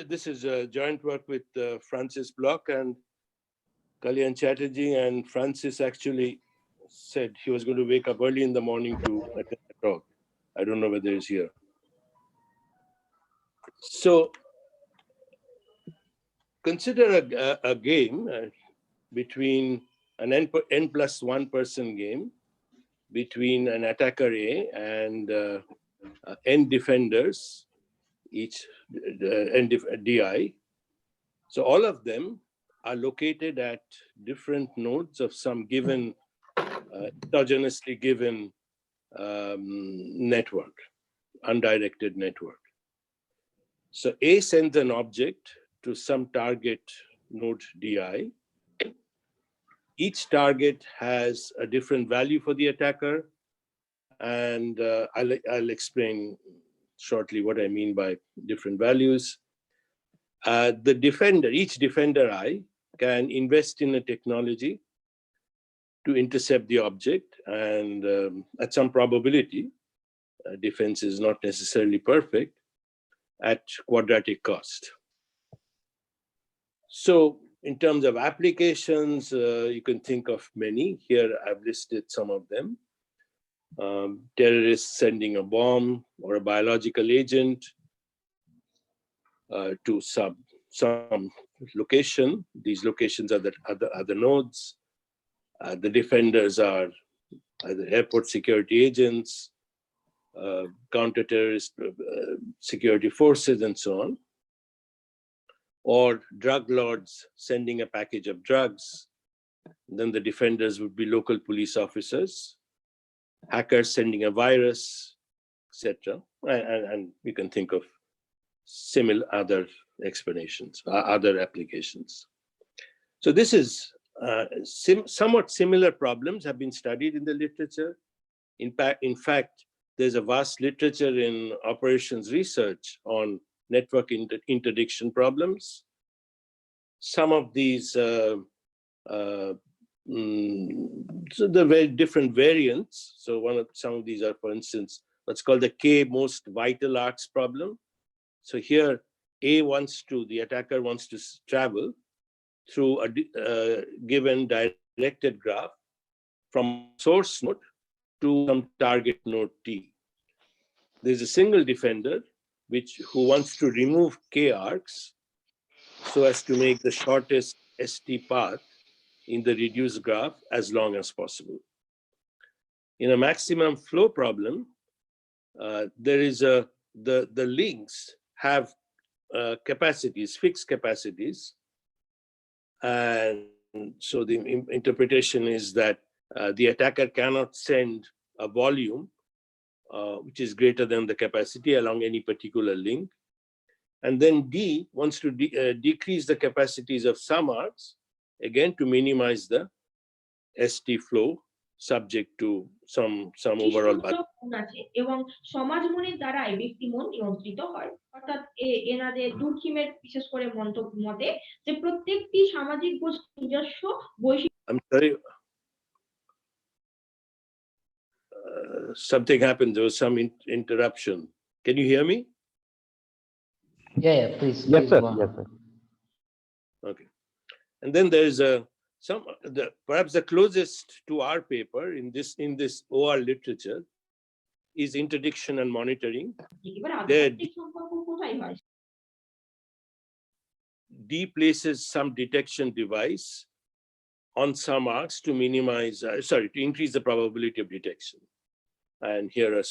this is a joint work with Francis Bloch and Kalyan Chatterjee, and Francis actually said he was going to wake up early in the morning to attend the talk. I don't know whether he's here. So consider a game between an n+1 person game between an attacker A and n defenders, each DI. So all of them are located at different nodes of some given, endogenously given network, undirected network. So A sends an object to some target node DI. Each target has a different value for the attacker, and I'll explain shortly what I mean by different values. The defender, each defender I, can invest in a technology to intercept the object, and at some probability, defense is not necessarily perfect, at quadratic cost. So in terms of applications, you can think of many. Here I've listed some of them. Terrorists sending a bomb or a biological agent to some location. These locations are the other nodes. The defenders are either airport security agents, counter-terrorist security forces, and so on, or drug lords sending a package of drugs. Then the defenders would be local police officers, hackers sending a virus, etc. And we can think of similar other explanations, other applications. So this is somewhat similar problems have been studied in the literature. In fact, there's a vast literature in operations research on network interdiction problems. Some of these, so the very different variants. So some of these are, for instance, what's called the K most vital arcs problem. So here, the attacker wants to travel through a given directed graph from source node to some target node T. There's a single defender who wants to remove K arcs so as to make the shortest ST path in the reduced graph as long as possible. In a maximum flow problem, there is the links have capacities, fixed capacities. And so the interpretation is that the attacker cannot send a volume which is greater than the capacity along any particular link. And then D wants to decrease the capacities of some arcs, again to minimize the ST flow subject to some overall আছে এবং সমাজ মনের দ্বারাই ব্যক্তি মন নিয়ন্ত্রিত হয়। অর্থাৎ এনাদের দুর্খিমের বিশেষ করে মতে যে প্রত্যেকটি সামাজিক গোষ্ঠীর নিজস্ব বৈশিষ্ট্য। I'm sorry, something happened. There was some interruption. Can you hear me? Yeah, please. Yes, sir. Yes, sir. Okay. And then there's perhaps the closest to our paper in this OR literature is interdiction and monitoring. D places some detection device on some arcs to minimize, to increase the probability of detection. And here are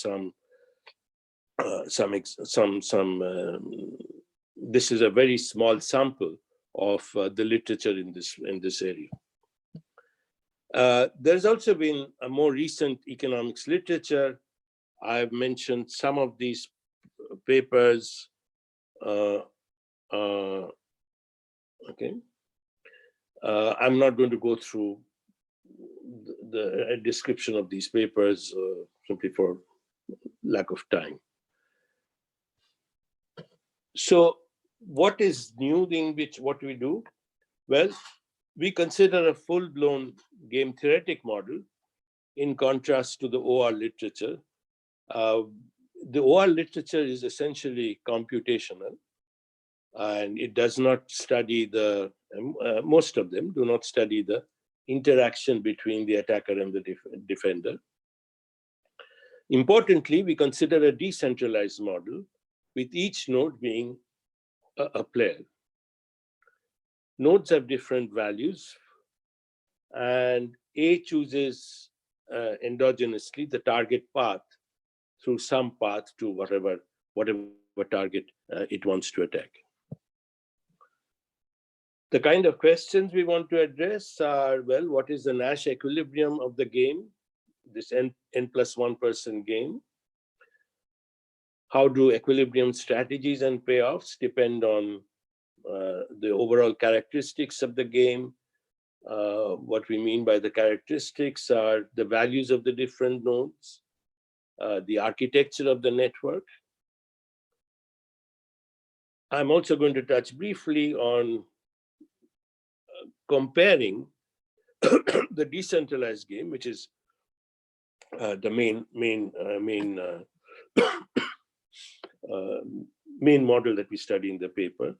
this is a very small sample of the literature in this area. There's also been a more recent economics literature. I've mentioned some of these papers. Okay. I'm not going to go through the description of these papers simply for lack of time. So what is new in what we do? Well, we consider a full-blown game theoretic model in contrast to the OR literature. The OR literature is essentially computational. and it does not study most of them do not study the interaction between the attacker and the defender. Importantly, we consider a decentralized model with each node being a player. Nodes have different values, and A chooses endogenously the target path through some path to whatever target it wants to attack. The kind of questions we want to address are, well, what is the Nash equilibrium of the game, this n+1 person game? How do equilibrium strategies and payoffs depend on the overall characteristics of the game? What we mean by the characteristics are the values of the different nodes, the architecture of the network. I'm also going to touch briefly on comparing the decentralized game, which is the main model that we study in the paper,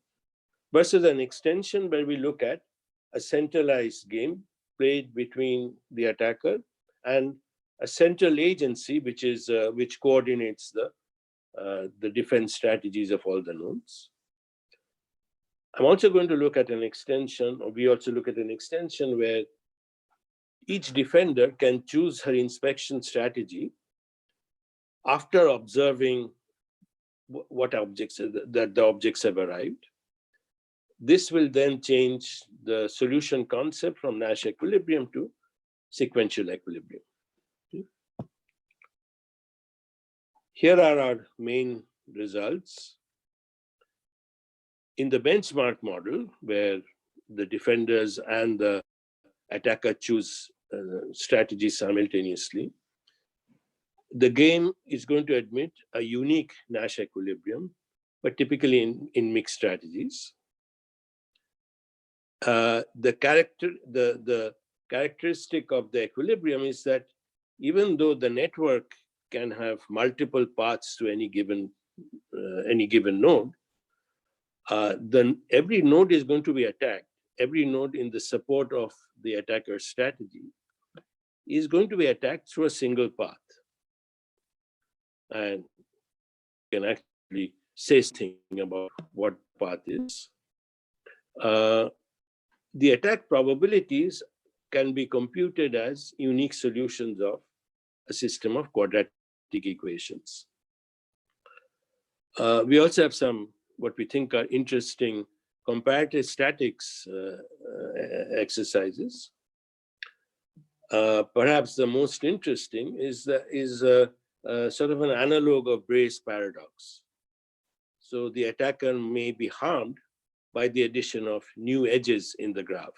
versus an extension where we look at a centralized game played between the attacker and a central agency, which coordinates the defense strategies of all the nodes. I'm also going to look at an extension, or we also look at an extension where each defender can choose her inspection strategy after observing what objects that the objects have arrived. This will then change the solution concept from Nash equilibrium to sequential equilibrium. Here are our main results. In the benchmark model, where the defenders and the attacker choose strategies simultaneously, the game is going to admit a unique Nash equilibrium, but typically in mixed strategies. The characteristic of the equilibrium is that even though the network can have multiple paths to any given node, then every node is going to be attacked. Every node in the support of the attacker's strategy is going to be attacked through a single path. And you can actually say something about what path is. The attack probabilities can be computed as unique solutions of a system of quadratic equations. We also have some what we think are interesting comparative statics exercises. Perhaps the most interesting is sort of an analog of Bayes' paradox. So the attacker may be harmed by the addition of new edges in the graph.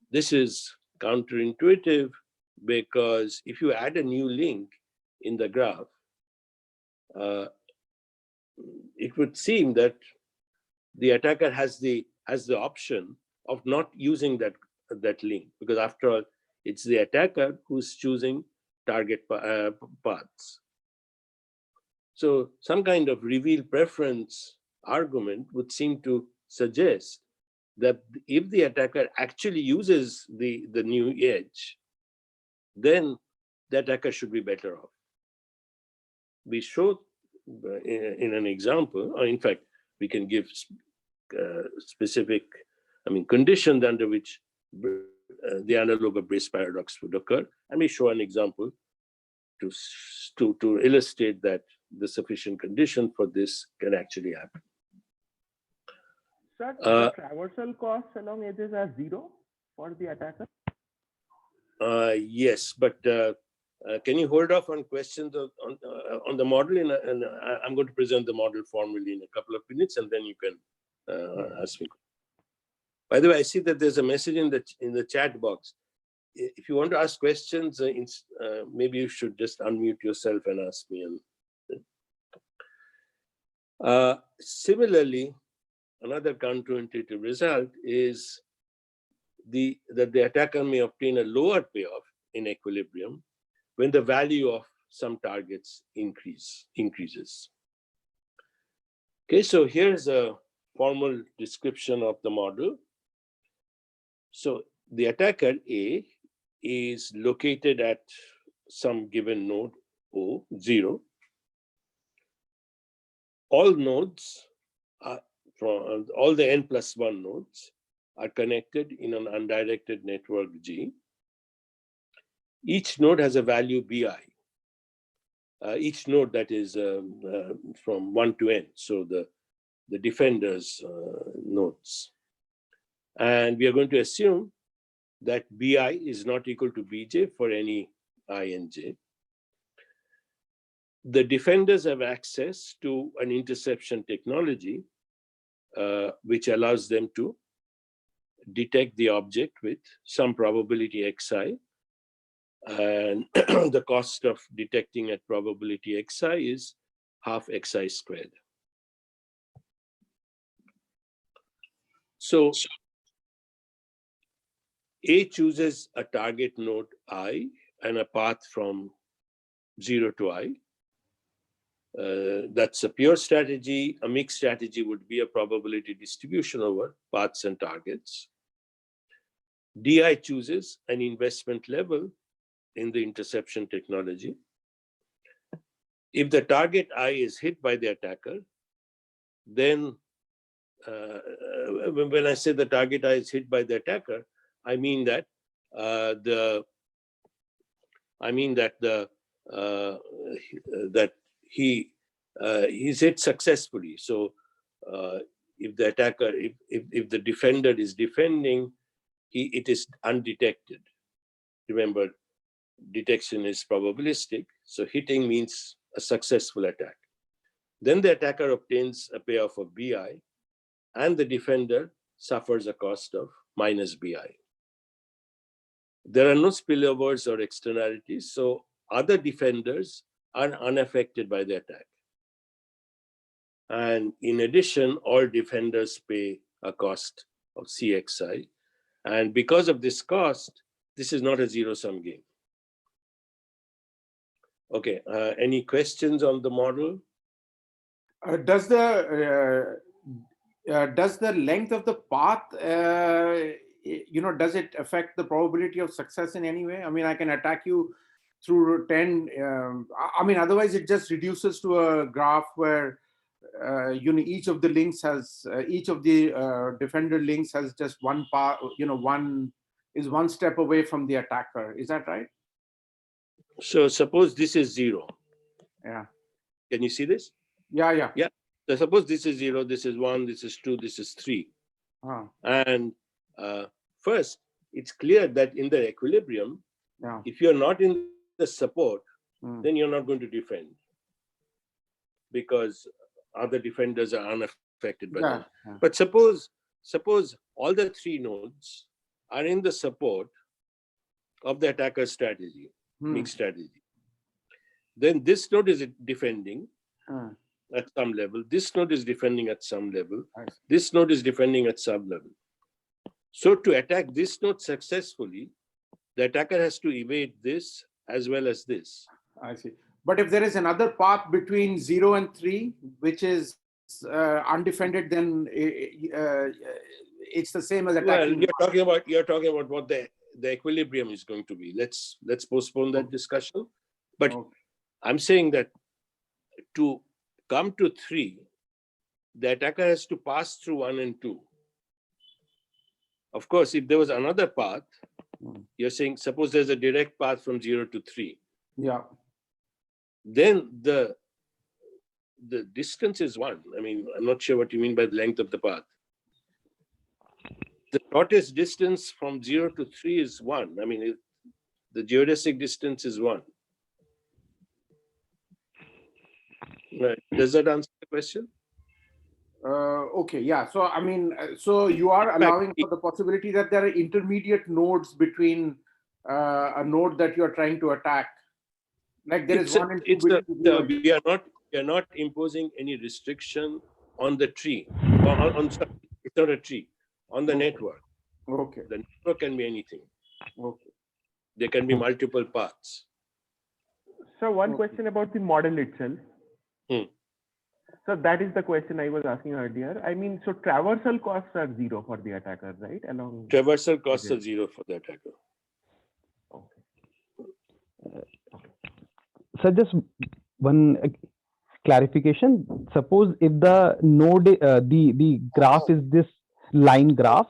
This is counterintuitive because if you add a new link in the graph, it would seem that the attacker has the option of not using that link, because after all, it's the attacker who's choosing target paths. So some kind of reveal preference argument would seem to suggest that if the attacker actually uses the new edge, then the attacker should be better off. We show in an example, or in fact, we can give specific, conditions under which the analog of Bayes' paradox would occur, and we show an example to illustrate that the sufficient condition for this can actually happen. Sir, the traversal costs along edges are 0 for the attacker? Yes, but can you hold off on questions on the model? And I'm going to present the model formally in a couple of minutes, and then you can ask me. By the way, I see that there's a message in the chat box. If you want to ask questions, maybe you should just unmute yourself and ask me. Similarly, another counterintuitive result is that the attacker may obtain a lower payoff in equilibrium when the value of some targets increases. Okay, so here's a formal description of the model. So the attacker A is located at some given node O, 0. All nodes are from all the n+1 nodes are connected in an undirected network G. Each node has a value Bi. Each node that is from 1 to n, so the defender's nodes. And we are going to assume that Bi is not equal to Bj for any I and j. The defenders have access to an interception technology which allows them to detect the object with some probability xi. And the cost of detecting at probability xi is half xi squared. So A chooses a target node I and a path from 0 to I. That's a pure strategy. A mixed strategy would be a probability distribution over paths and targets. Di chooses an investment level in the interception technology. If the target I is hit by the attacker, then when I say the target I is hit by the attacker, I mean that he's hit successfully. So if the attacker, if the defender is defending, it is undetected. Remember, detection is probabilistic, so hitting means a successful attack. Then the attacker obtains a payoff of Bi, and the defender suffers a cost of minus Bi. There are no spillovers or externalities, so other defenders are unaffected by the attack. And in addition, all defenders pay a cost of Cxi. And because of this cost, this is not a zero-sum game. Okay, any questions on the model? Does the length of the path, does it affect the probability of success in any way? I mean, I can attack you through 10. Otherwise it just reduces to a graph where each of the links has each of the defender links has just one path. One is one step away from the attacker. Is that right? So suppose this is 0. Yeah. Can you see this? Yeah. Yeah. So suppose this is 0, this is 1, this is 2, this is 3. And first, it's clear that in the equilibrium, if you're not in the support, then you're not going to defend, because other defenders are unaffected by that. Yeah. But suppose all the 3 nodes are in the support of the attacker's strategy, mixed strategy. Then this node is defending at some level. This node is defending at some level. This node is defending at some level. So to attack this node successfully, the attacker has to evade this as well as this. I see. But if there is another path between 0 and 3, which is undefended, then it's the same as attacking. Well, you're talking about what the equilibrium is going to be. Let's postpone that discussion. But I'm saying that to come to 3, the attacker has to pass through 1 and 2. Of course, if there was another path, you're saying, suppose there's a direct path from 0 to 3. Yeah. Then the distance is 1. I mean, I'm not sure what you mean by the length of the path. The shortest distance from 0 to 3 is 1. I mean, the geodesic distance is 1. Right. Does that answer the question? Okay, yeah. So, I mean, so you are allowing for the possibility that there are intermediate nodes between a node that you're trying to attack. Like there is 1 and 2. We are not imposing any restriction on the tree. It's not a tree. On the network. Okay. The network can be anything. Okay. There can be multiple paths. So one question about the model itself. So that is the question I was asking earlier. I mean, so traversal costs are 0 for the attacker, right? Along. Traversal costs are Okay. 0 for the attacker. Okay. So just one clarification. Suppose if the node, the graph is this line graph,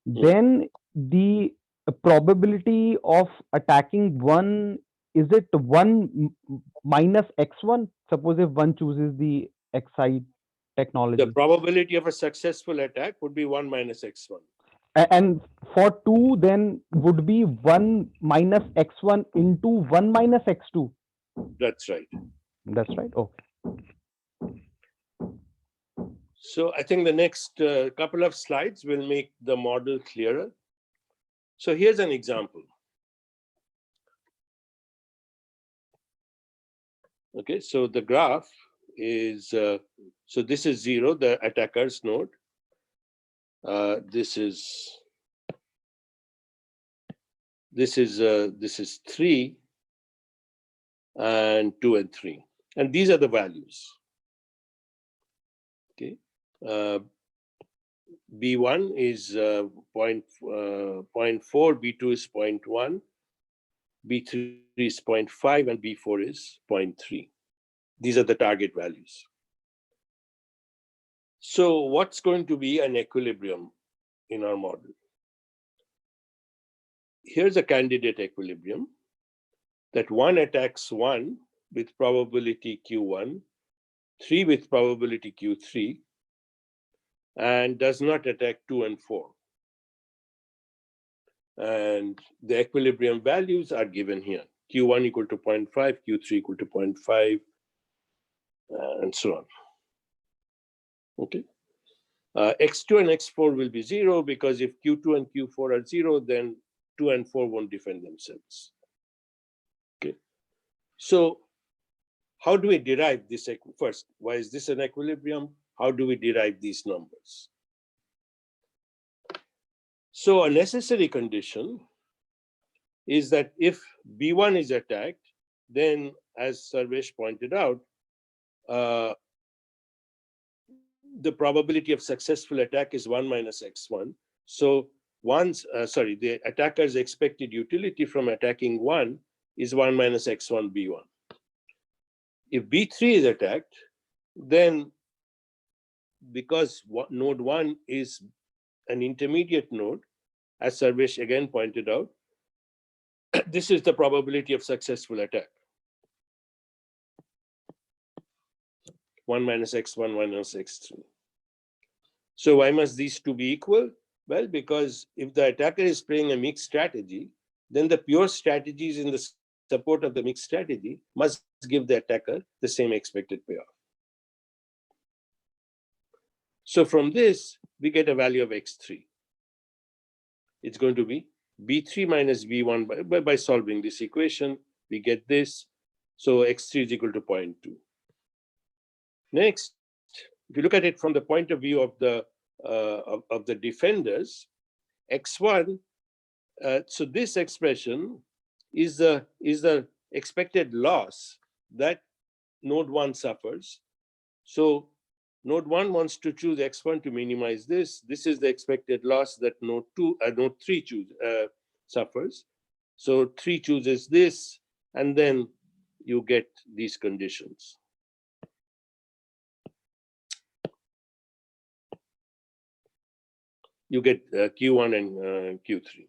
then the probability of attacking one, is it 1 minus x1? Suppose if one chooses the xi technology. The probability of a successful attack would be 1 minus x1. And for 2, then would be 1 minus x1 into 1 minus x2. That's right. That's right. Okay. So I think the next couple of slides will make the model clearer. So here's an example. Okay, so the graph is, so this is 0, the attacker's node. This is 3 and 2 and 3. And these are the values. Okay. B1 is 0.4, B2 is 0.1, B3 is 0.5, and B4 is 0.3. These are the target values. So what's going to be an equilibrium in our model? Here's a candidate equilibrium that 1 attacks 1 with probability Q1, 3 with probability Q3, and does not attack 2 and 4. And the equilibrium values are given here. Q1 equal to 0.5, Q3 equal to 0.5, and so on. Okay. X2 and X4 will be 0 because if Q2 and Q4 are 0, then 2 and 4 won't defend themselves. Okay. So how do we derive this? First, why is this an equilibrium? How do we derive these numbers? So a necessary condition is that if B1 is attacked, then as Sarvesh pointed out, the probability of successful attack is 1 minus x1. So the attacker's expected utility from attacking 1 is 1 minus x1 B1. If B3 is attacked, then because node 1 is an intermediate node, as Sarvesh again pointed out, this is the probability of successful attack. 1 minus x1, 1 minus x3. So why must these two be equal? Well, because if the attacker is playing a mixed strategy, then the pure strategies in the support of the mixed strategy must give the attacker the same expected payoff. So from this, we get a value of x3. It's going to be B3 minus B1 by solving this equation, we get this. So x3 is equal to 0.2. Next, if you look at it from the point of view of the defenders, x1, so this expression is the expected loss that node 1 suffers. So node 1 wants to choose x1 to minimize this. This is the expected loss that node 3 suffers. So 3 chooses this, and then you get these conditions. You get Q1 and Q3.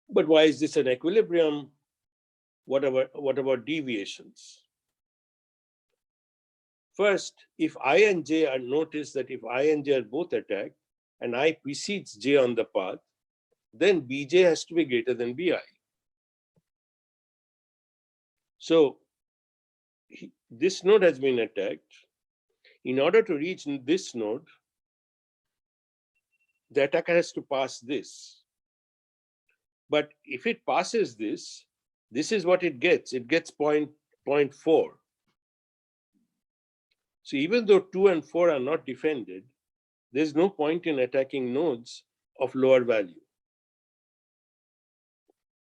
But why is this an equilibrium? What about deviations? First, if I and j are noticed that if I and j are both attacked and I precedes j on the path, then bj has to be greater than bi. So this node has been attacked. In order to reach this node, the attacker has to pass this. But if it passes this, this is what it gets. It gets 0.4. So even though 2 and 4 are not defended, there's no point in attacking nodes of lower value.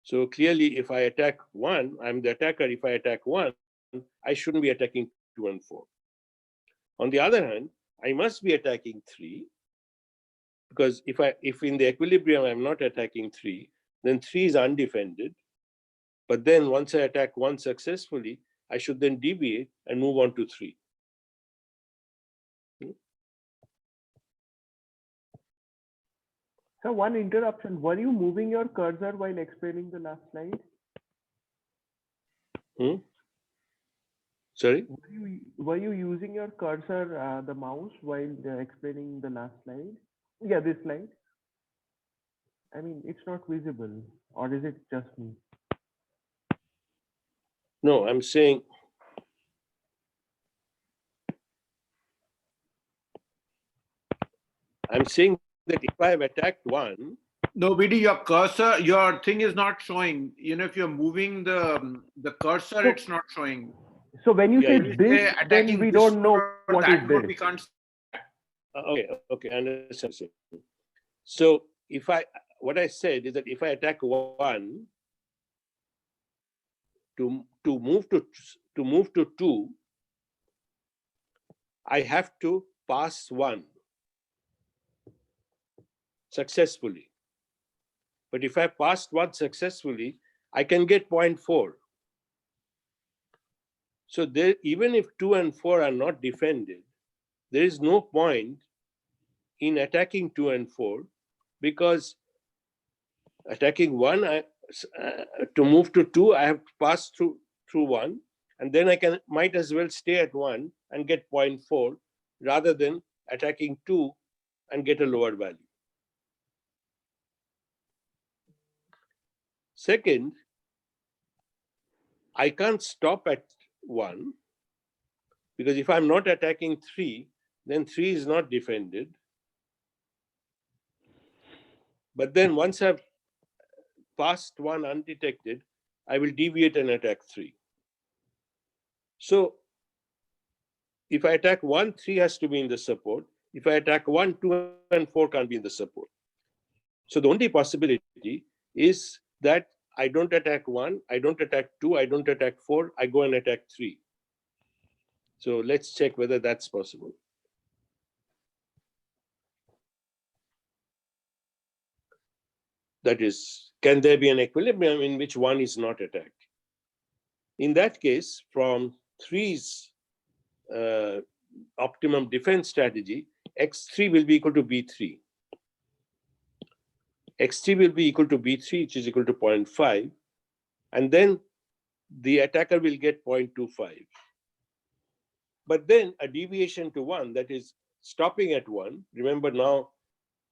So clearly, if I attack 1, I'm the attacker. If I attack 1, I shouldn't be attacking 2 and 4. On the other hand, I must be attacking 3, because if in the equilibrium I'm not attacking 3, then 3 is undefended. But then once I attack 1 successfully, I should then deviate and move on to 3. So one interruption. Were you moving your cursor while explaining the last slide? Sorry? Were you using your cursor, the mouse, while explaining the last slide? Yeah, this slide. I mean, it's not visible, or is it just me? No, I'm saying that if I have attacked 1, No, BD, your cursor, your thing is not showing. You know, if you're moving the cursor, it's not showing. So when you Yeah, say you When you this, say then attacking we this don't know node or what that is node, this. we can't. okay, I understand. So what I said is that if I attack 1, to move to 2, I have to pass 1 successfully. But if I passed 1 successfully, I can get 0.4. So there, even if 2 and 4 are not defended, there is no point in attacking 2 and 4, because attacking 1, to move to 2, I have to pass through 1, and then I might as well stay at 1 and get 0.4 rather than attacking 2 and get a lower value. Second, I can't stop at 1, because if I'm not attacking 3, then 3 is not defended. But then once I've passed 1 undetected, I will deviate and attack 3. So if I attack 1, 3 has to be in the support. If I attack 1, 2 and 4 can't be in the support. So the only possibility is that I don't attack 1, I don't attack 2, I don't attack 4, I go and attack 3. So let's check whether that's possible. That is, can there be an equilibrium in which 1 is not attacked? In that case, from 3's optimum defense strategy, x3 will be equal to b3. x3 will be equal to b3, which is equal to 0.5. And then the attacker will get 0.25. But then a deviation to 1, that is stopping at 1. Remember now,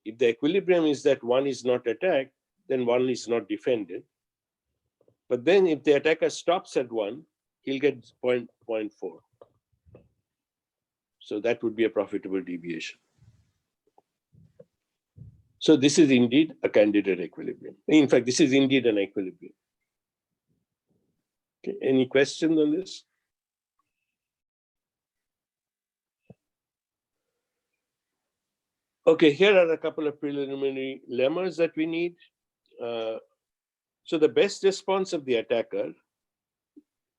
if the equilibrium is that 1 is not attacked, then 1 is not defended. But then if the attacker stops at 1, he'll get 0.4. So that would be a profitable deviation. So this is indeed a candidate equilibrium. In fact, this is indeed an equilibrium. Okay. Any questions on this? Okay, here are a couple of preliminary lemmas that we need. So the best response of the attacker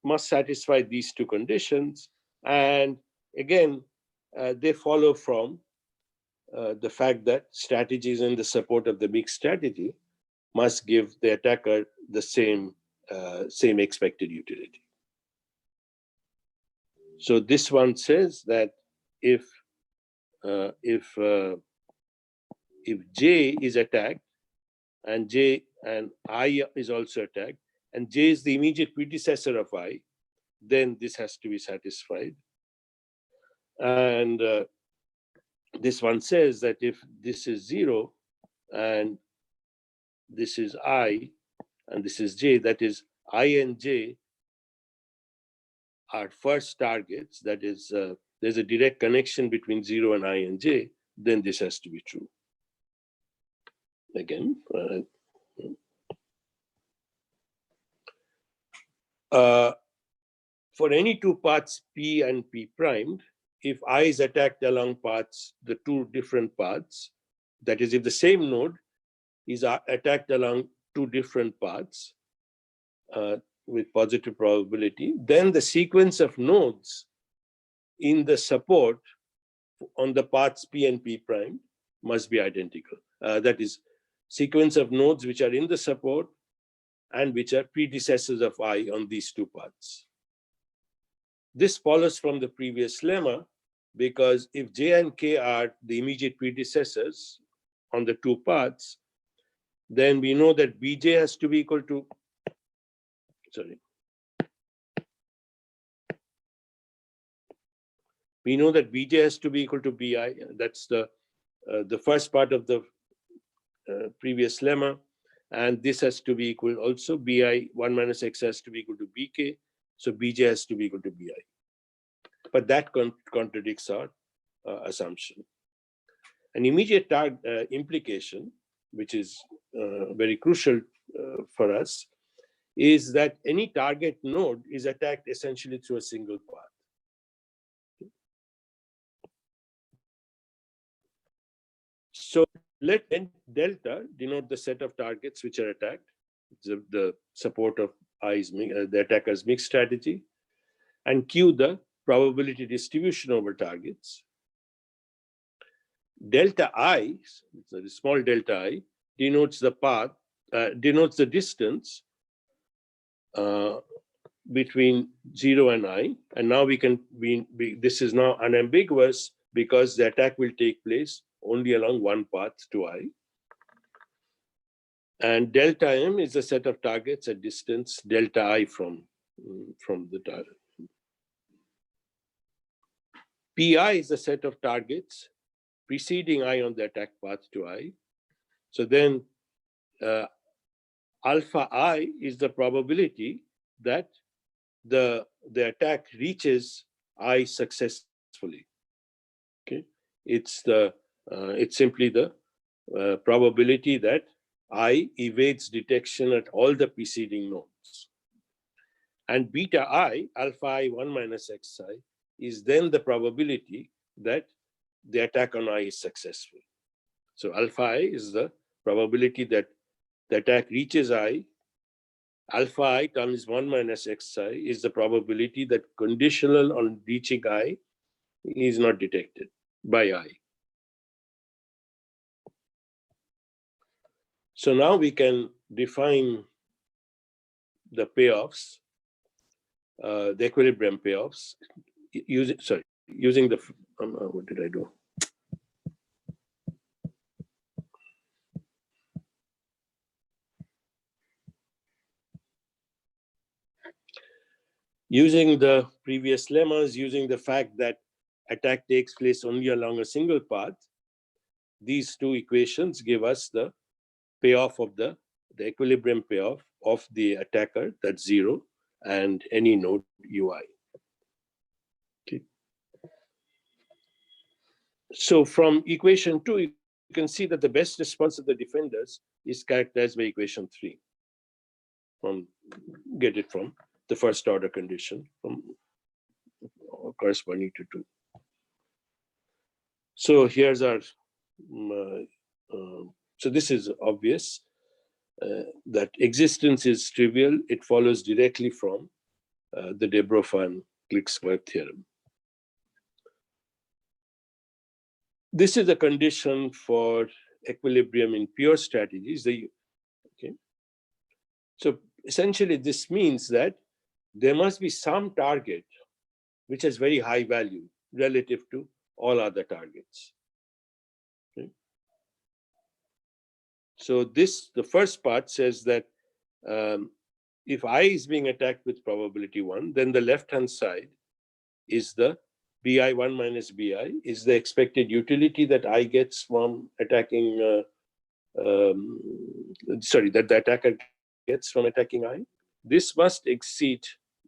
must satisfy these 2 conditions. And again, they follow from the fact that strategies in the support of the mixed strategy must give the attacker the same expected utility. So this one says that if J is attacked and I is also attacked, and J is the immediate predecessor of I, then this has to be satisfied. And this one says that if this is 0 and this is I and this is J, that is I and J are first targets, that is there's a direct connection between 0 and I and J, then this has to be true. Again, for any 2 paths P and P primed, if I is attacked along paths, the 2 different paths, that is if the same node is attacked along 2 different paths, with positive probability, then the sequence of nodes in the support on the paths P and P prime must be identical. That is, sequence of nodes which are in the support and which are predecessors of I on these two paths. This follows from the previous lemma, because if J and K are the immediate predecessors on the two paths, then we know that Bj has to be equal to, we know that Bj has to be equal to Bi. That's the first part of the previous lemma. And this has to be equal also, Bi 1 minus x has to be equal to Bk. So Bj has to be equal to Bi. But that contradicts our assumption. An immediate implication, which is very crucial for us, is that any target node is attacked essentially through a single path. So let delta denote the set of targets which are attacked, the support of I's, the attacker's mixed strategy, and Q the probability distribution over targets. Delta I, so the small delta I, denotes the path, denotes the distance between 0 and I. And now this is now unambiguous because the attack will take place only along one path to I. And delta M is the set of targets at distance delta I from the target. Pi is the set of targets preceding I on the attack path to I. So then alpha I is the probability that the attack reaches I successfully. Okay, it's simply the probability that I evades detection at all the preceding nodes. And beta I, alpha I 1 minus xi, is then the probability that the attack on I is successful. So alpha I is the probability that the attack reaches I. Alpha I times 1 minus xi is the probability that conditional on reaching I is not detected by I. So now we can define the payoffs, the equilibrium payoffs, using the, what did I do? Using the previous lemmas, using the fact that attack takes place only along a single path, these two equations give us the payoff of the equilibrium payoff of the attacker, that's 0, and any node ui. Okay. So from equation 2, you can see that the best response of the defenders is characterized by equation 3. Get it from the first order condition from corresponding to 2. So here's our, so this is obvious that existence is trivial. It follows directly from the de Broglie-Klick-Square theorem. This is a condition for equilibrium in pure strategies. Okay. So essentially, this means that there must be some target which has very high value relative to all other targets. Okay. So the first part says that if I is being attacked with probability 1, then the left-hand side is the bi 1 minus bi is the expected utility that I gets from attacking, that the attacker gets from attacking I. This must exceed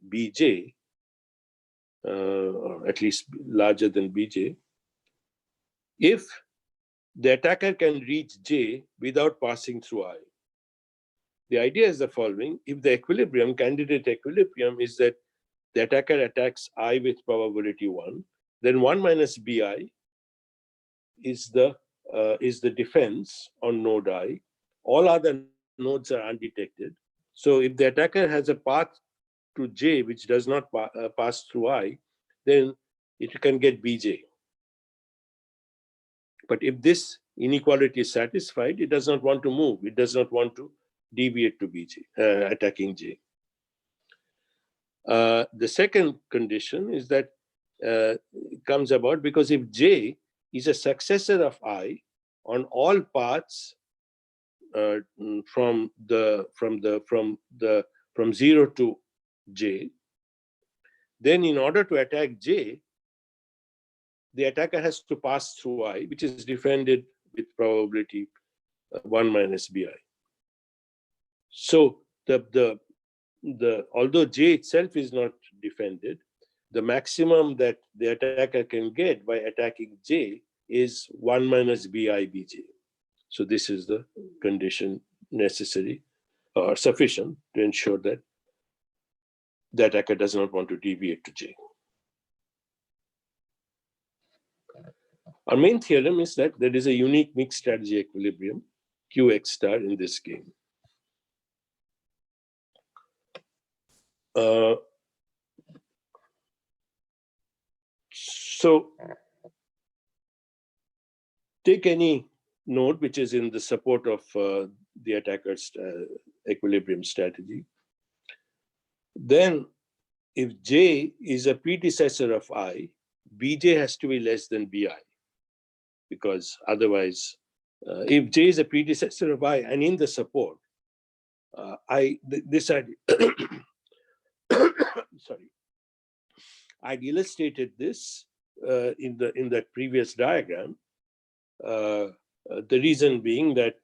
bj, or at least larger than bj, if the attacker can reach j without passing through I. The idea is the following: if the equilibrium, candidate equilibrium, is that the attacker attacks I with probability 1, then 1 minus bi is the defense on node I. All other nodes are undetected. So if the attacker has a path to J which does not pass through I, then it can get Bj. But if this inequality is satisfied, it does not want to move. It does not want to deviate to Bj, attacking J. The second condition is that comes about because if J is a successor of I on all paths from 0 to J, then in order to attack J, the attacker has to pass through I, which is defended with probability 1 minus Bi. So although J itself is not defended, the maximum that the attacker can get by attacking J is 1 minus Bi Bj. So this is the condition necessary or sufficient to ensure that the attacker does not want to deviate to J. Our main theorem is that there is a unique mixed strategy equilibrium, Qx star, in this game. So take any node which is in the support of the attacker's equilibrium strategy. Then if J is a predecessor of I, Bj has to be less than Bi, because otherwise, if J is a predecessor of I and in the support, this idea, sorry, I'd illustrated this in that previous diagram. The reason being that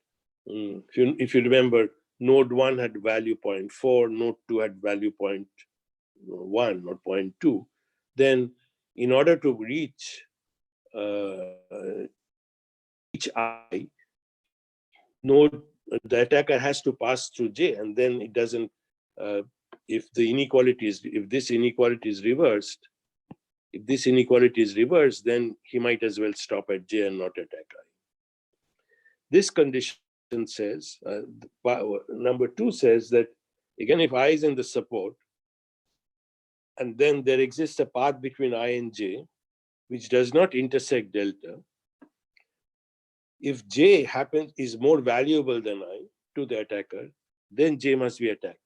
if you remember, node 1 had value 0.4, node 2 had value 0.1 or 0.2. Then in order to reach I, node, the attacker has to pass through J, and then it doesn't, if this inequality is reversed, then he might as well stop at J and not attack I. This condition says, number 2 says that, again, if I is in the support, and then there exists a path between I and J, which does not intersect delta, if J is more valuable than I to the attacker, then J must be attacked.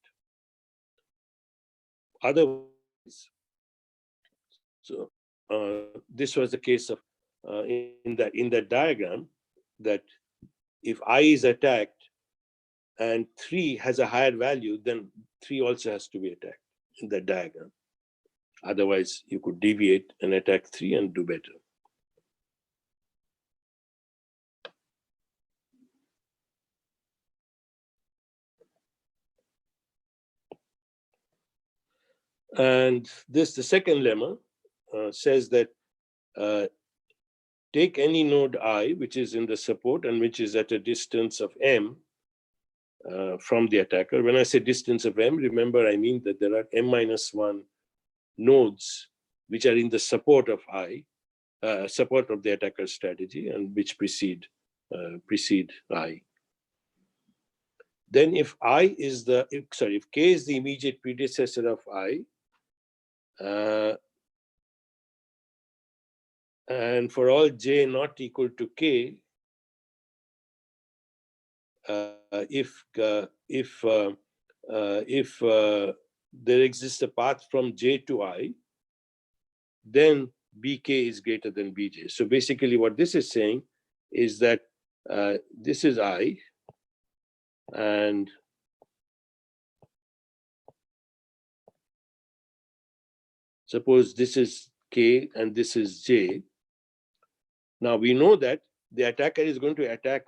Otherwise, so this was the case of in that diagram, that if I is attacked and 3 has a higher value, then 3 also has to be attacked in that diagram. Otherwise, you could deviate and attack 3 and do better. And the second lemma says that take any node I, which is in the support and which is at a distance of m from the attacker. When I say distance of m, remember I mean that there are m-1 nodes which are in the support of I, support of the attacker's strategy, and which precede I. Then if K is the immediate predecessor of I, and for all J not equal to K, if there exists a path from J to I, then Bk is greater than Bj. So basically what this is saying is that this is I, and suppose this is K and this is J. Now we know that the attacker is going to attack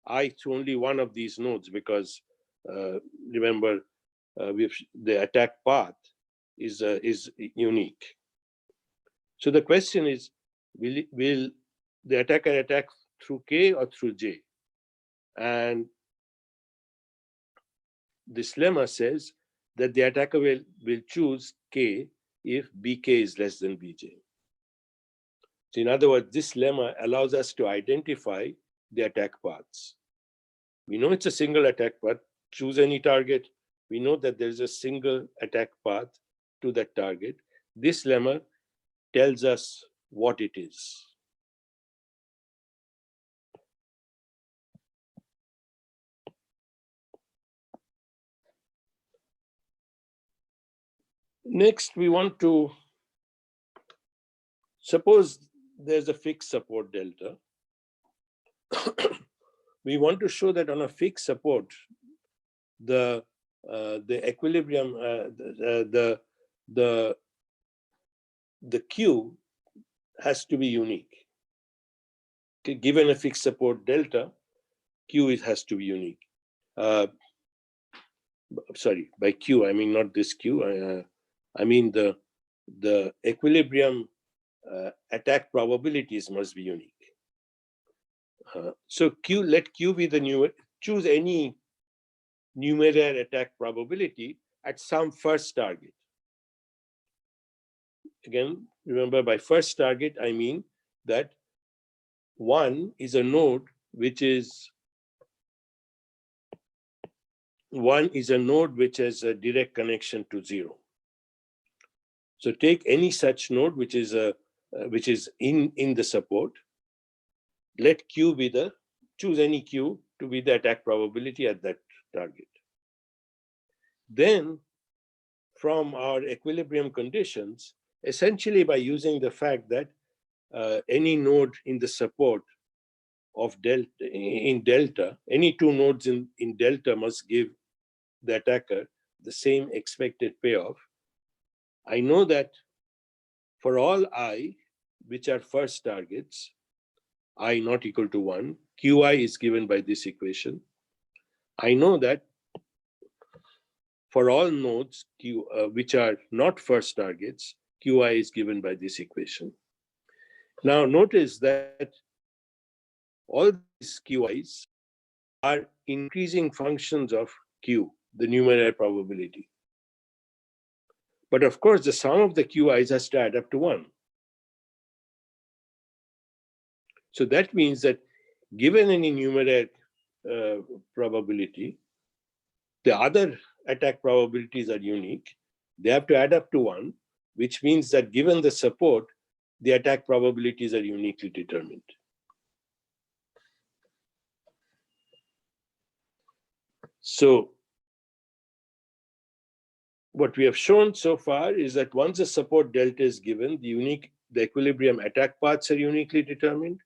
I through only one of these nodes, because remember, the attack path is unique. So the question is, will the attacker attack through K or through J? And this lemma says that the attacker will choose K if Bk is less than Bj. So in other words, this lemma allows us to identify the attack paths. We know it's a single attack path. Choose any target we know that there's a single attack path to that target. This lemma tells us what it is. Next, we want to suppose there's a fixed support delta. We want to show that on a fixed support, the equilibrium, the Q has to be unique. Okay, given a fixed support delta, Q has to be unique. Sorry, by Q I mean not this Q. I mean the equilibrium attack probabilities must be unique. So let Q be the choose any numeraire attack probability at some first target. Again, remember, by first target, I mean that 1 is a node which is has a direct connection to 0. So take any such node which is in the support. Let Q be choose any Q to be the attack probability at that target. Then, from our equilibrium conditions, essentially by using the fact that any node in the support of delta, any two nodes in delta must give the attacker the same expected payoff. I know that for all I, which are first targets, I not equal to 1, Qi is given by this equation. I know that for all nodes which are not first targets, Qi is given by this equation. Now notice that all these Qi's are increasing functions of Q, the numeraire probability. But of course, the sum of the Qi's has to add up to 1. So that means that given any numeraire probability, the other attack probabilities are unique. They have to add up to 1, which means that given the support, the attack probabilities are uniquely determined. So what we have shown so far is that once a support delta is given, the equilibrium attack paths are uniquely determined.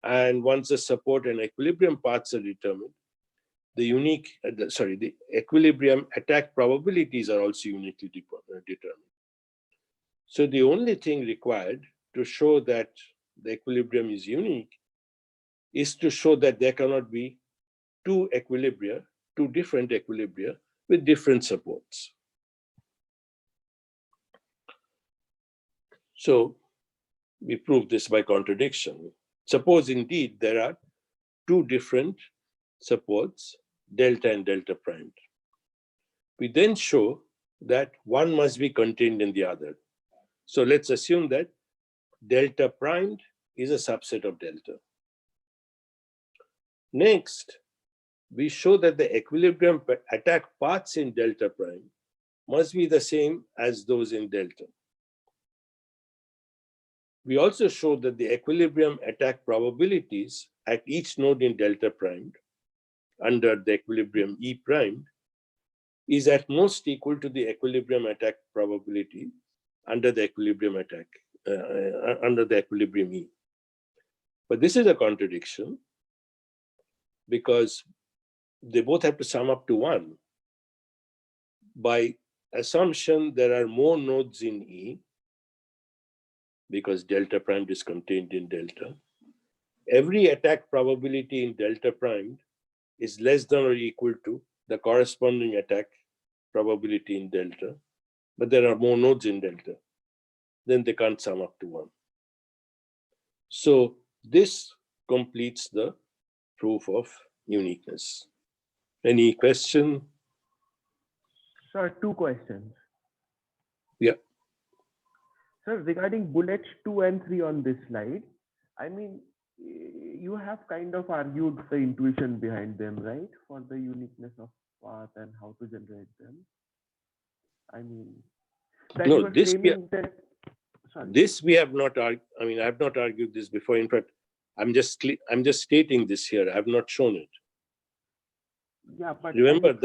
And once the support and equilibrium paths are determined, the equilibrium attack probabilities are also uniquely determined. So the only thing required to show that the equilibrium is unique is to show that there cannot be two different equilibria with different supports. So we prove this by contradiction. Suppose indeed there are two different supports, delta and delta primed. We then show that one must be contained in the other. So let's assume that delta primed is a subset of delta. Next, we show that the equilibrium attack paths in delta prime must be the same as those in delta. We also show that the equilibrium attack probabilities at each node in delta primed under the equilibrium E primed is at most equal to the equilibrium attack probability under the equilibrium E. But this is a contradiction because they both have to sum up to 1. By assumption, there are more nodes in E because delta primed is contained in delta. Every attack probability in delta primed is less than or equal to the corresponding attack probability in delta, but there are more nodes in delta. Then they can't sum up to 1. So this completes the proof of uniqueness. Any question? Sir, 2 questions. Yeah. Sir, regarding bullets 2 and 3 on this slide, I mean, you have kind of argued the intuition behind them, right? For the uniqueness of path and how to generate them. I mean, that No, you were claiming that. Sorry. this we have not argued. I mean, I have not argued this before. In fact, I'm just stating this here. I have not shown it. Yeah, but Remember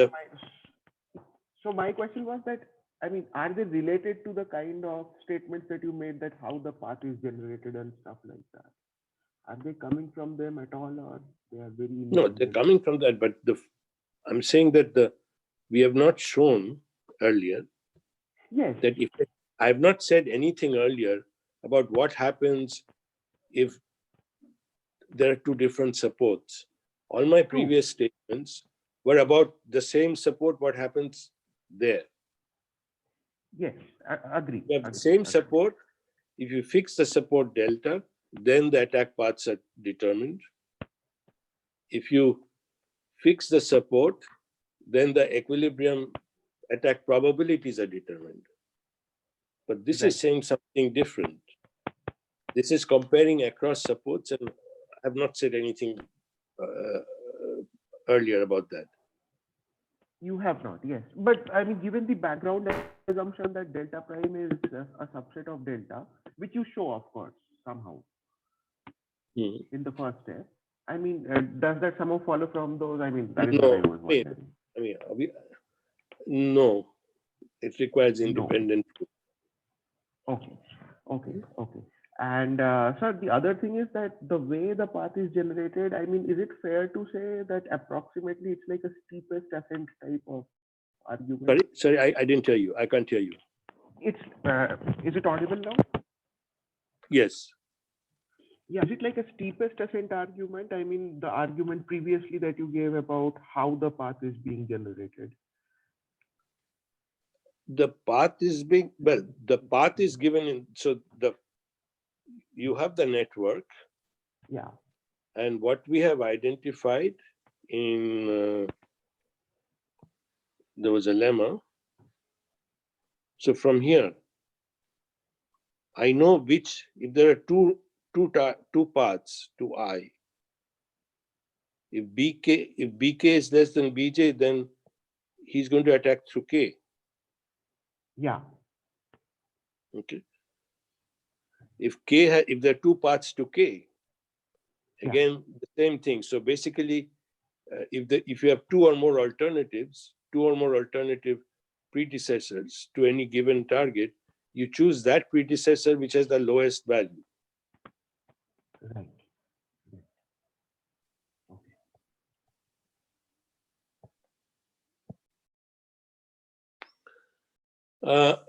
so my question was that, I mean, are they related to the kind of statements that you made, that how the path is generated and stuff like that? Are they coming from them at all, or they are very no, they're independent? coming from that, but I'm saying that we have not shown earlier Yes. that if I have not said anything earlier about what happens if there are two different supports. All my previous statements were about the same support, what happens there. Yes, agree. You have the same support. If you fix the support delta, then the attack paths are determined. If you fix the support, then the equilibrium attack probabilities are determined. But this is saying something different. This is comparing across supports, and I have not said anything earlier about that. You have not, yes. But I mean, given the background assumption that delta prime is a subset of delta, which you show, of course, somehow in the first step. I mean, does that somehow follow from those? I mean, that is what I was wondering. I mean, no, it requires independent proof. Okay. And sir, the other thing is that the way the path is generated, I mean, is it fair to say that approximately it's like a steepest ascent type of argument? Sorry, I didn't hear you. I can't hear you. It's is it audible now? Yes. Yeah, is it like a steepest ascent argument? I mean, the argument previously that you gave about how the path is being generated. The path is given in, so you have the network. Yeah. And what we have identified in, there was a lemma. So from here, I know which, if there are two paths to I, if BK is less than BJ, then he's going to attack through K. Yeah. Okay. If there are two paths to K, again, the same thing. So basically, if you have two or more alternative predecessors to any given target, you choose that predecessor which has the lowest value. Right.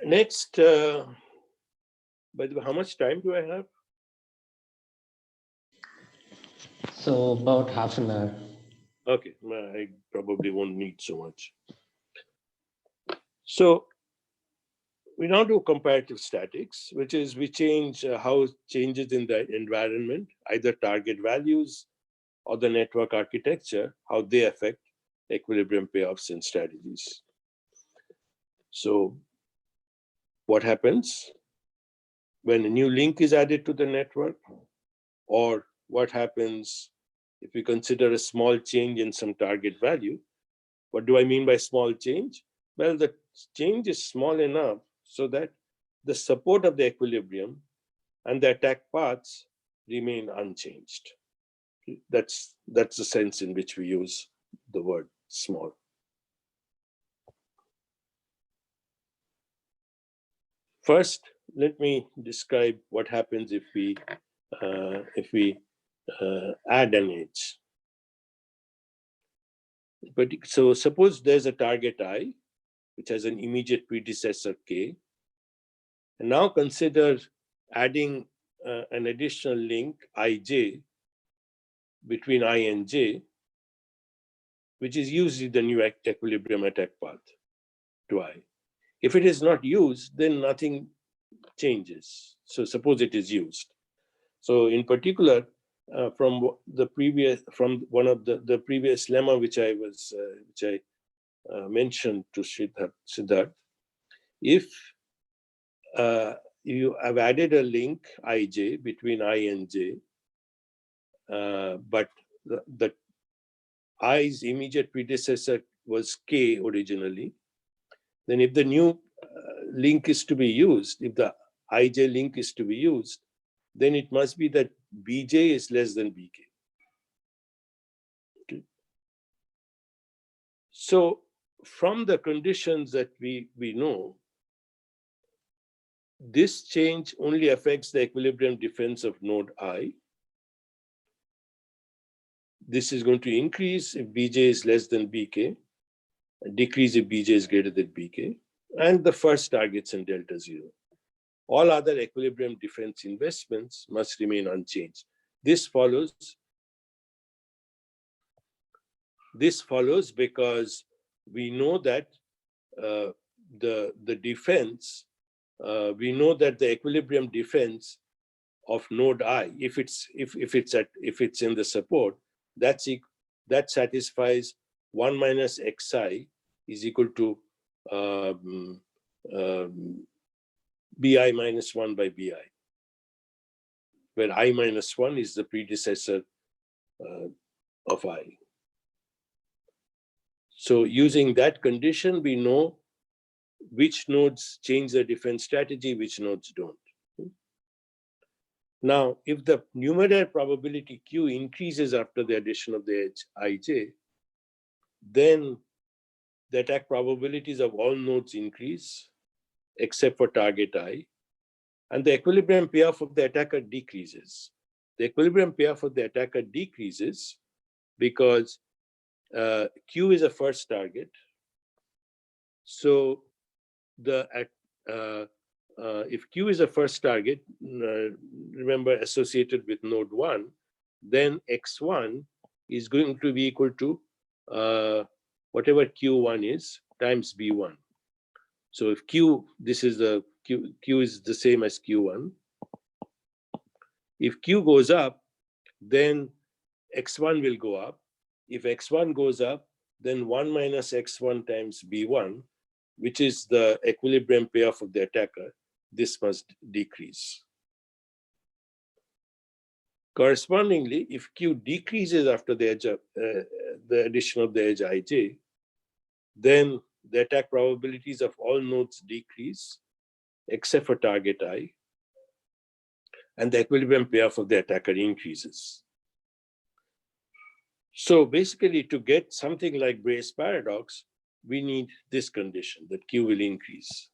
Next, by the way, how much time do I have? So about half an hour. Okay, I probably won't need so much. So we now do comparative statics, which is we change how changes in the environment, either target values or the network architecture, how they affect equilibrium payoffs and strategies. So what happens when a new link is added to the network, or what happens if we consider a small change in some target value? What do I mean by small change? Well, the change is small enough so that the support of the equilibrium and the attack paths remain unchanged. That's the sense in which we use the word small. First, let me describe what happens if we add an edge. But so suppose there's a target I, which has an immediate predecessor K. And now consider adding an additional link Ij between I and J, which is usually the new equilibrium attack path to I. If it is not used, then nothing changes. So suppose it is used. So in particular, from one of the previous lemma which I mentioned to Siddharth, if you have added a link Ij between I and J, but the I's immediate predecessor was K originally. Then if the new link is to be used, if the ij link is to be used, then it must be that Bj is less than Bk. Okay. So from the conditions that we know, this change only affects the equilibrium difference of node I. This is going to increase if Bj is less than Bk, decrease if Bj is greater than Bk, and the first targets in delta zero. All other equilibrium difference investments must remain unchanged. This follows because we know that the defense, we know that the equilibrium defense of node I, if it's in the support, that satisfies 1 minus xi is equal to bi minus 1 by bi, where I minus 1 is the predecessor of I. So using that condition, we know which nodes change their defense strategy, which nodes don't. Now, if the numerator probability Q increases after the addition of the edge ij, then the attack probabilities of all nodes increase, except for target I, and the equilibrium payoff of the attacker decreases. The equilibrium payoff of the attacker decreases because Q is a first target. So if Q is a first target, remember associated with node 1, then X1 is going to be equal to whatever Q1 is times B1. So if Q is the same as Q1. If Q goes up, then X1 will go up. If X1 goes up, then 1 minus X1 times B1, which is the equilibrium payoff of the attacker, this must decrease. Correspondingly, if Q decreases after the addition of the edge ij, then the attack probabilities of all nodes decrease, except for target I, and the equilibrium payoff of the attacker increases. So basically, to get something like Bayes' paradox, we need this condition that Q will increase.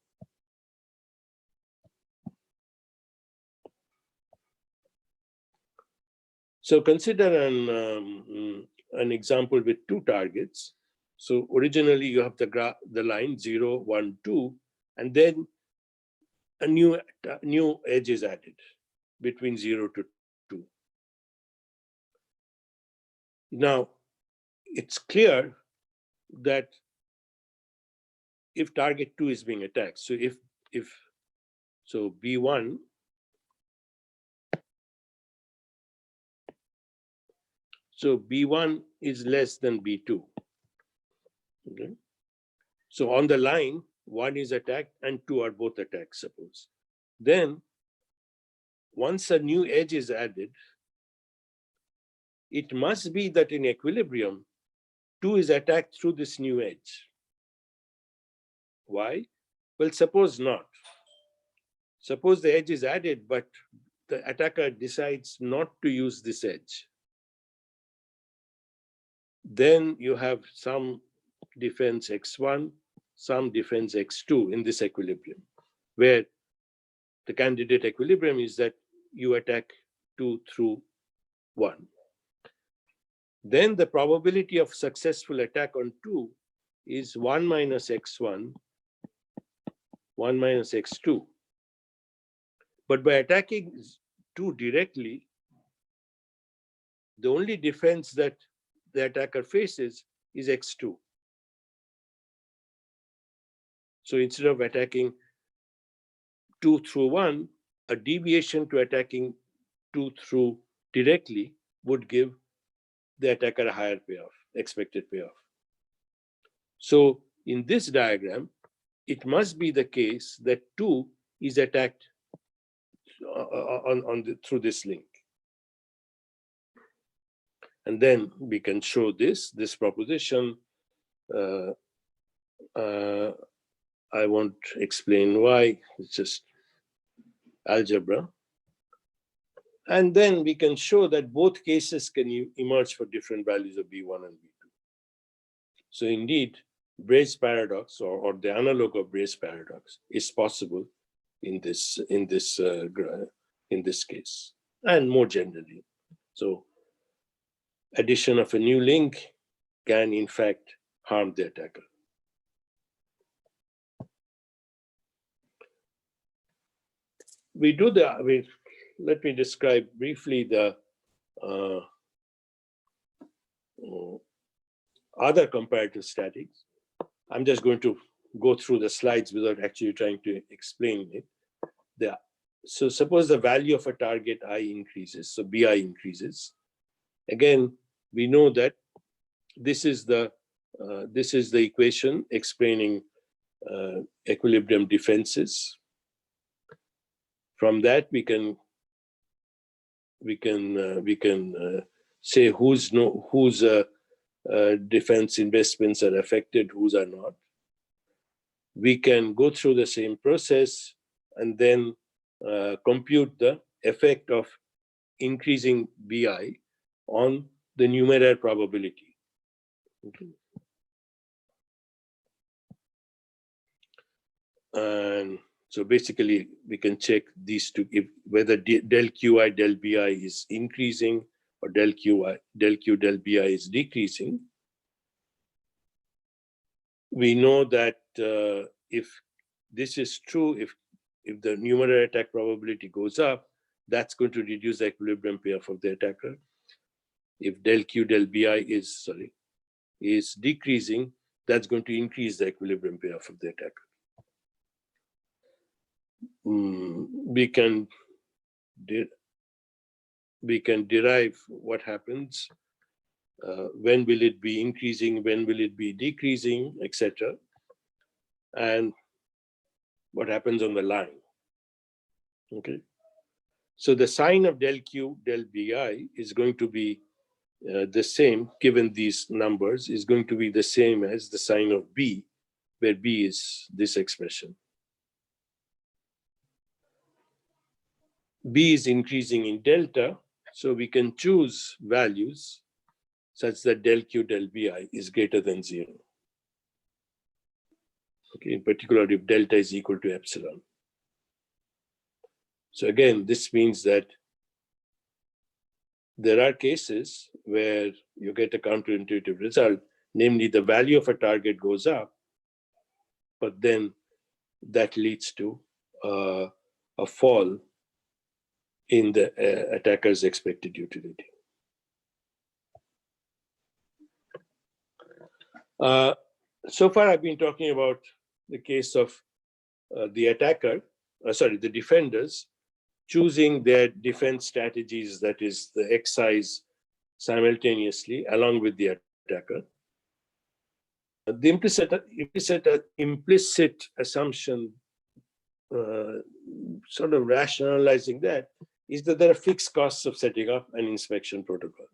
So consider an example with two targets. So originally you have the line 0, 1, 2, and then a new edge is added between 0 to 2. Now, it's clear that if target 2 is being attacked, so so B1, so B1 is less than B2. Okay. So on the line, 1 is attacked and 2 are both attacked, suppose. Then, once a new edge is added, it must be that in equilibrium, 2 is attacked through this new edge. Why? Well, suppose not. Suppose the edge is added, but the attacker decides not to use this edge. Then you have some defense X1, some defense X2 in this equilibrium, where the candidate equilibrium is that you attack 2 through 1. Then the probability of successful attack on 2 is 1 minus X1, 1 minus X2. But by attacking 2 directly, the only defense that the attacker faces is X2. So instead of attacking 2 through 1, a deviation to attacking 2 through directly would give the attacker a higher payoff, expected payoff. So in this diagram, it must be the case that 2 is attacked through this link. And then we can show this proposition I won't explain why, it's just algebra. And then we can show that both cases can emerge for different values of B1 and B2. So indeed, Bayes paradox or the analog of Bayes paradox is possible in this case, and more generally. So addition of a new link can in fact harm the attacker. Let me describe briefly the other comparative statics. I'm just going to go through the slides without actually trying to explain it. So suppose the value of a target I increases, so BI increases. Again, we know that this is the equation explaining equilibrium defenses. From that, we can say whose defense investments are affected, whose are not. We can go through the same process and then compute the effect of increasing BI on the numeraire probability. Okay. And so basically, we can check these two, whether del QI, del BI is increasing or del Q, del BI is decreasing. We know that if this is true, if the numeraire attack probability goes up, that's going to reduce the equilibrium payoff of the attacker. If del Q, del BI is decreasing, that's going to increase the equilibrium payoff of the attacker. We can derive what happens, when will it be increasing, when will it be decreasing, etc. And what happens on the line. Okay. So the sign of del Q, del BI is going to be the same, given these numbers, is going to be the same as the sign of B, where B is this expression. B is increasing in delta, so we can choose values such that del Q, del BI is greater than 0. Okay, in particular, if delta is equal to epsilon. So again, this means that there are cases where you get a counterintuitive result, namely the value of a target goes up, but then that leads to a fall in the attacker's expected utility. So far, I've been talking about the case of the defenders choosing their defense strategies, that is the exercise simultaneously along with the attacker. The implicit assumption, sort of rationalizing that, is that there are fixed costs of setting up an inspection protocol.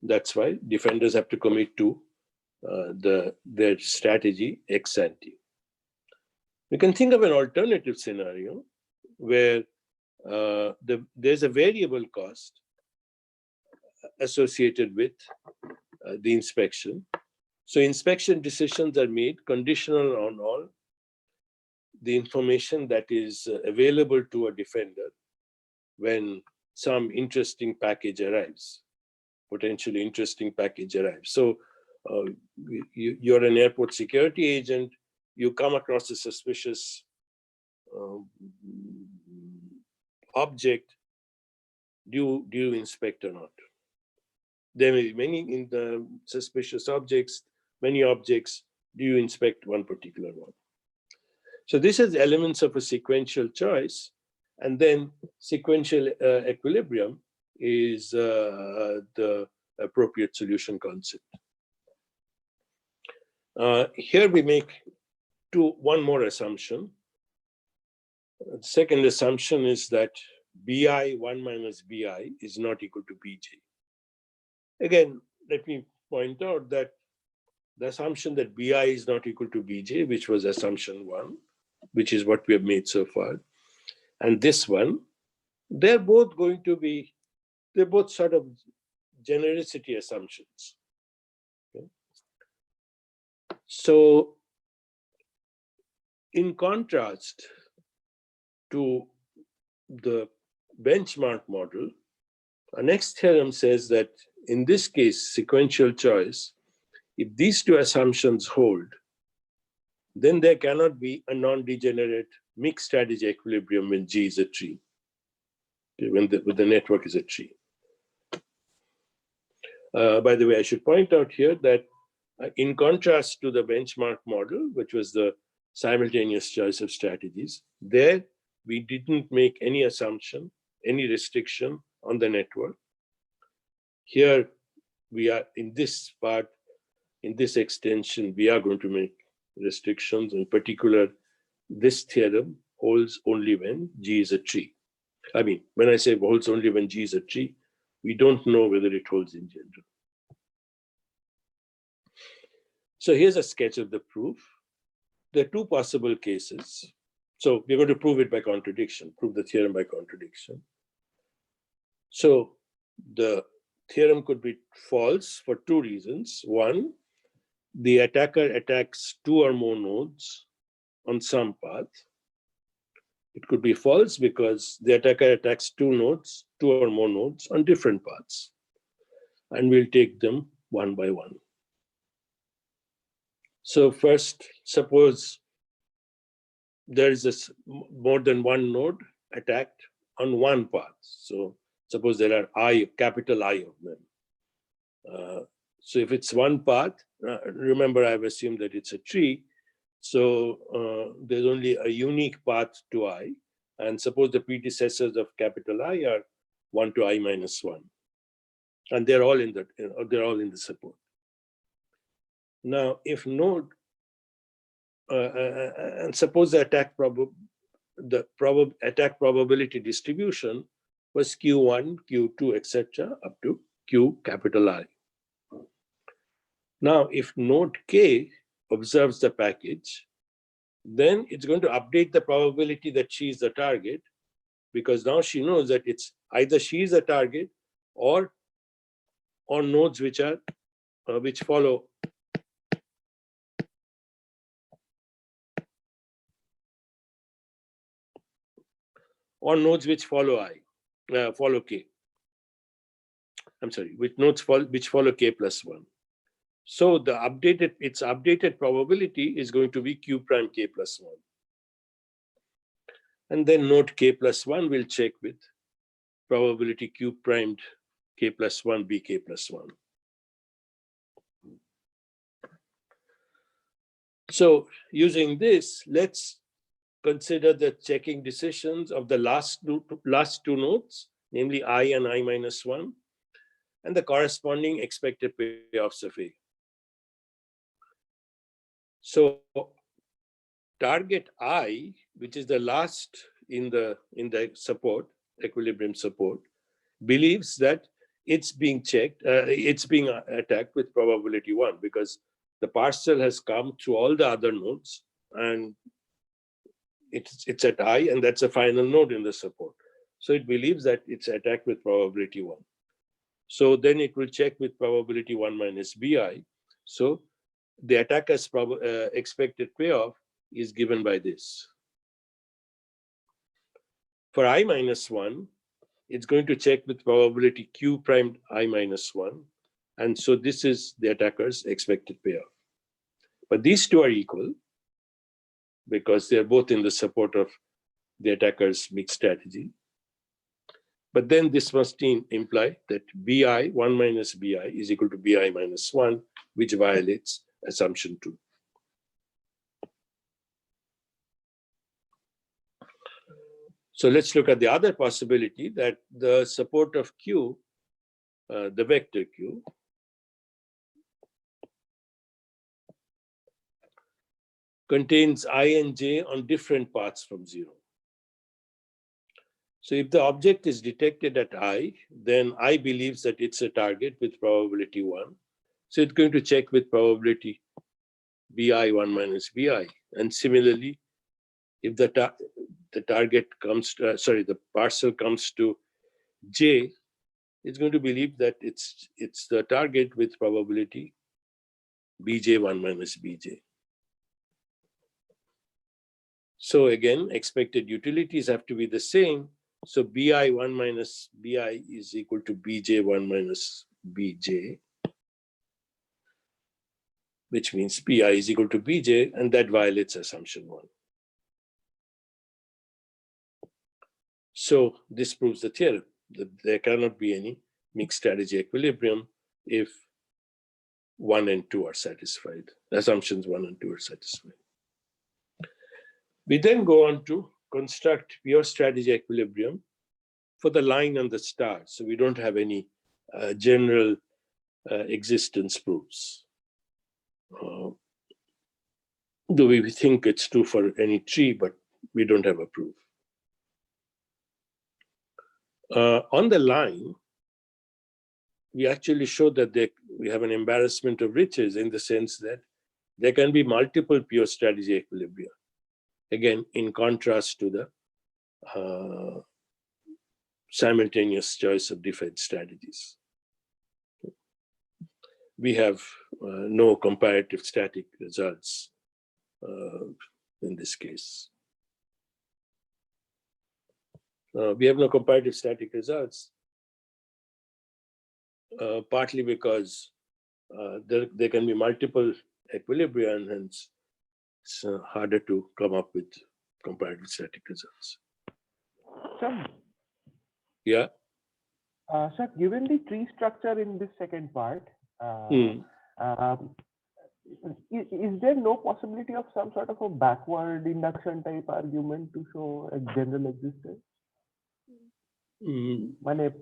That's why defenders have to commit to their strategy ex ante. We can think of an alternative scenario where there's a variable cost associated with the inspection. So inspection decisions are made conditional on all the information that is available to a defender when some interesting package arrives, potentially interesting package arrives. So you're an airport security agent, you come across a suspicious object, do you inspect or not? There may be many in the suspicious objects, many objects, do you inspect one particular one? So this is elements of a sequential choice, and then sequential equilibrium is the appropriate solution concept. Here we make one more assumption. The second assumption is that BI 1 minus BI is not equal to BJ. Again, let me point out that the assumption that Bi is not equal to Bj, which was assumption 1, which is what we have made so far, and this one, they're both sort of genericity assumptions. Okay. So in contrast to the benchmark model, our next theorem says that in this case, sequential choice, if these two assumptions hold, then there cannot be a non-degenerate mixed strategy equilibrium when G is a tree, when the network is a tree. By the way, I should point out here that in contrast to the benchmark model, which was the simultaneous choice of strategies, there we didn't make any assumption, any restriction on the network. Here we are in this part, in this extension, we are going to make restrictions. In particular, this theorem holds only when G is a tree. I mean, when I say holds only when G is a tree, we don't know whether it holds in general. So here's a sketch of the proof. There are two possible cases. So we're going to prove it by contradiction, prove the theorem by contradiction. So the theorem could be false for two reasons. One, the attacker attacks two or more nodes on some path. It could be false because the attacker attacks two or more nodes on different paths. And we'll take them one by one. So first, suppose there is more than one node attacked on one path. So suppose there are capital I of them. So if it's one path, remember I've assumed that it's a tree. So there's only a unique path to I. And suppose the predecessors of capital I are 1 to I minus 1. And they're all in the support. Now, if node, and suppose the attack probability distribution was Q1, Q2, etc., up to Q capital I. Now, if node K observes the package, then it's going to update the probability that she is the target, because now she knows that it's either she is the target or on nodes which follow follow K. I'm sorry, which nodes follow K plus 1. So its updated probability is going to be Q prime K plus 1. And then node K plus 1 will check with probability Q primed K plus 1 BK plus 1. So using this, let's consider the checking decisions of the last two nodes, namely I and I minus 1, and the corresponding expected payoffs of A. So target I, which is the last in the support, equilibrium support, believes that it's being checked, it's being attacked with probability 1, because the parcel has come through all the other nodes and it's at I, and that's a final node in the support. So it believes that it's attacked with probability 1. So then it will check with probability 1 minus Bi. So the attacker's expected payoff is given by this. For I minus 1, it's going to check with probability Q primed I minus 1. And so this is the attacker's expected payoff. But these two are equal because they're both in the support of the attacker's mixed strategy. But then this must imply that Bi, 1 minus Bi, is equal to Bi minus 1, which violates assumption 2. So let's look at the other possibility, that the support of Q, the vector Q, contains I and J on different paths from 0. So if the object is detected at I, then I believes that it's a target with probability 1. So it's going to check with probability bi1 minus bi. And similarly, if the target comes to, the parcel comes to J, it's going to believe that it's the target with probability bj1 minus bj. So again, expected utilities have to be the same. So bi1 minus bi is equal to bj1 minus bj, which means bi is equal to bj, and that violates assumption 1. So this proves the theorem that there cannot be any mixed strategy equilibrium if 1 and 2 are satisfied. Assumptions 1 and 2 are satisfied. We then go on to construct pure strategy equilibrium for the line and the star. So we don't have any general existence proofs. Though we think it's true for any tree, but we don't have a proof. On the line, we actually show that we have an embarrassment of riches in the sense that there can be multiple pure strategy equilibria. Again, in contrast to the simultaneous choice of different strategies. We have no comparative static results in this case. We have no comparative static results, partly because there can be multiple equilibria, and hence it's harder to come up with comparative static results. Sir, Yeah. Sir, given the tree structure in this second part, is there no possibility of some sort of a backward induction type argument to show a general existence?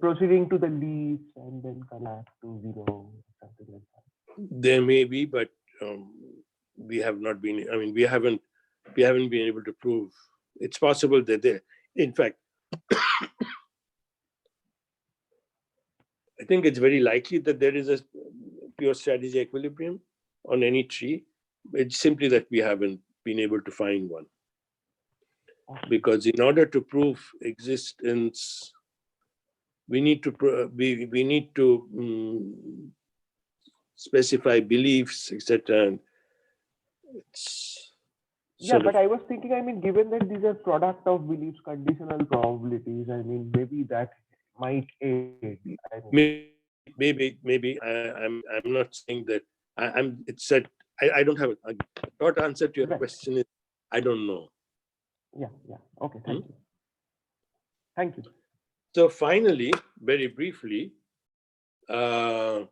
Proceeding to the leaves and then collapse to 0, something like that. There may be, but we have not been. I mean, we haven't been able to prove. It's possible that there. In fact, I think it's very likely that there is a pure strategy equilibrium on any tree. It's simply that we haven't been able to find one. Because in order to prove existence, we need to specify beliefs, etc. And it's yeah, but I was thinking, I mean, given that these are product of beliefs, conditional probabilities, I mean, maybe that might aid. Maybe I'm not saying that. It's that I don't have a short answer to your question. Is I don't know. Yeah. Okay. Thank you. Thank you. So finally, very briefly, what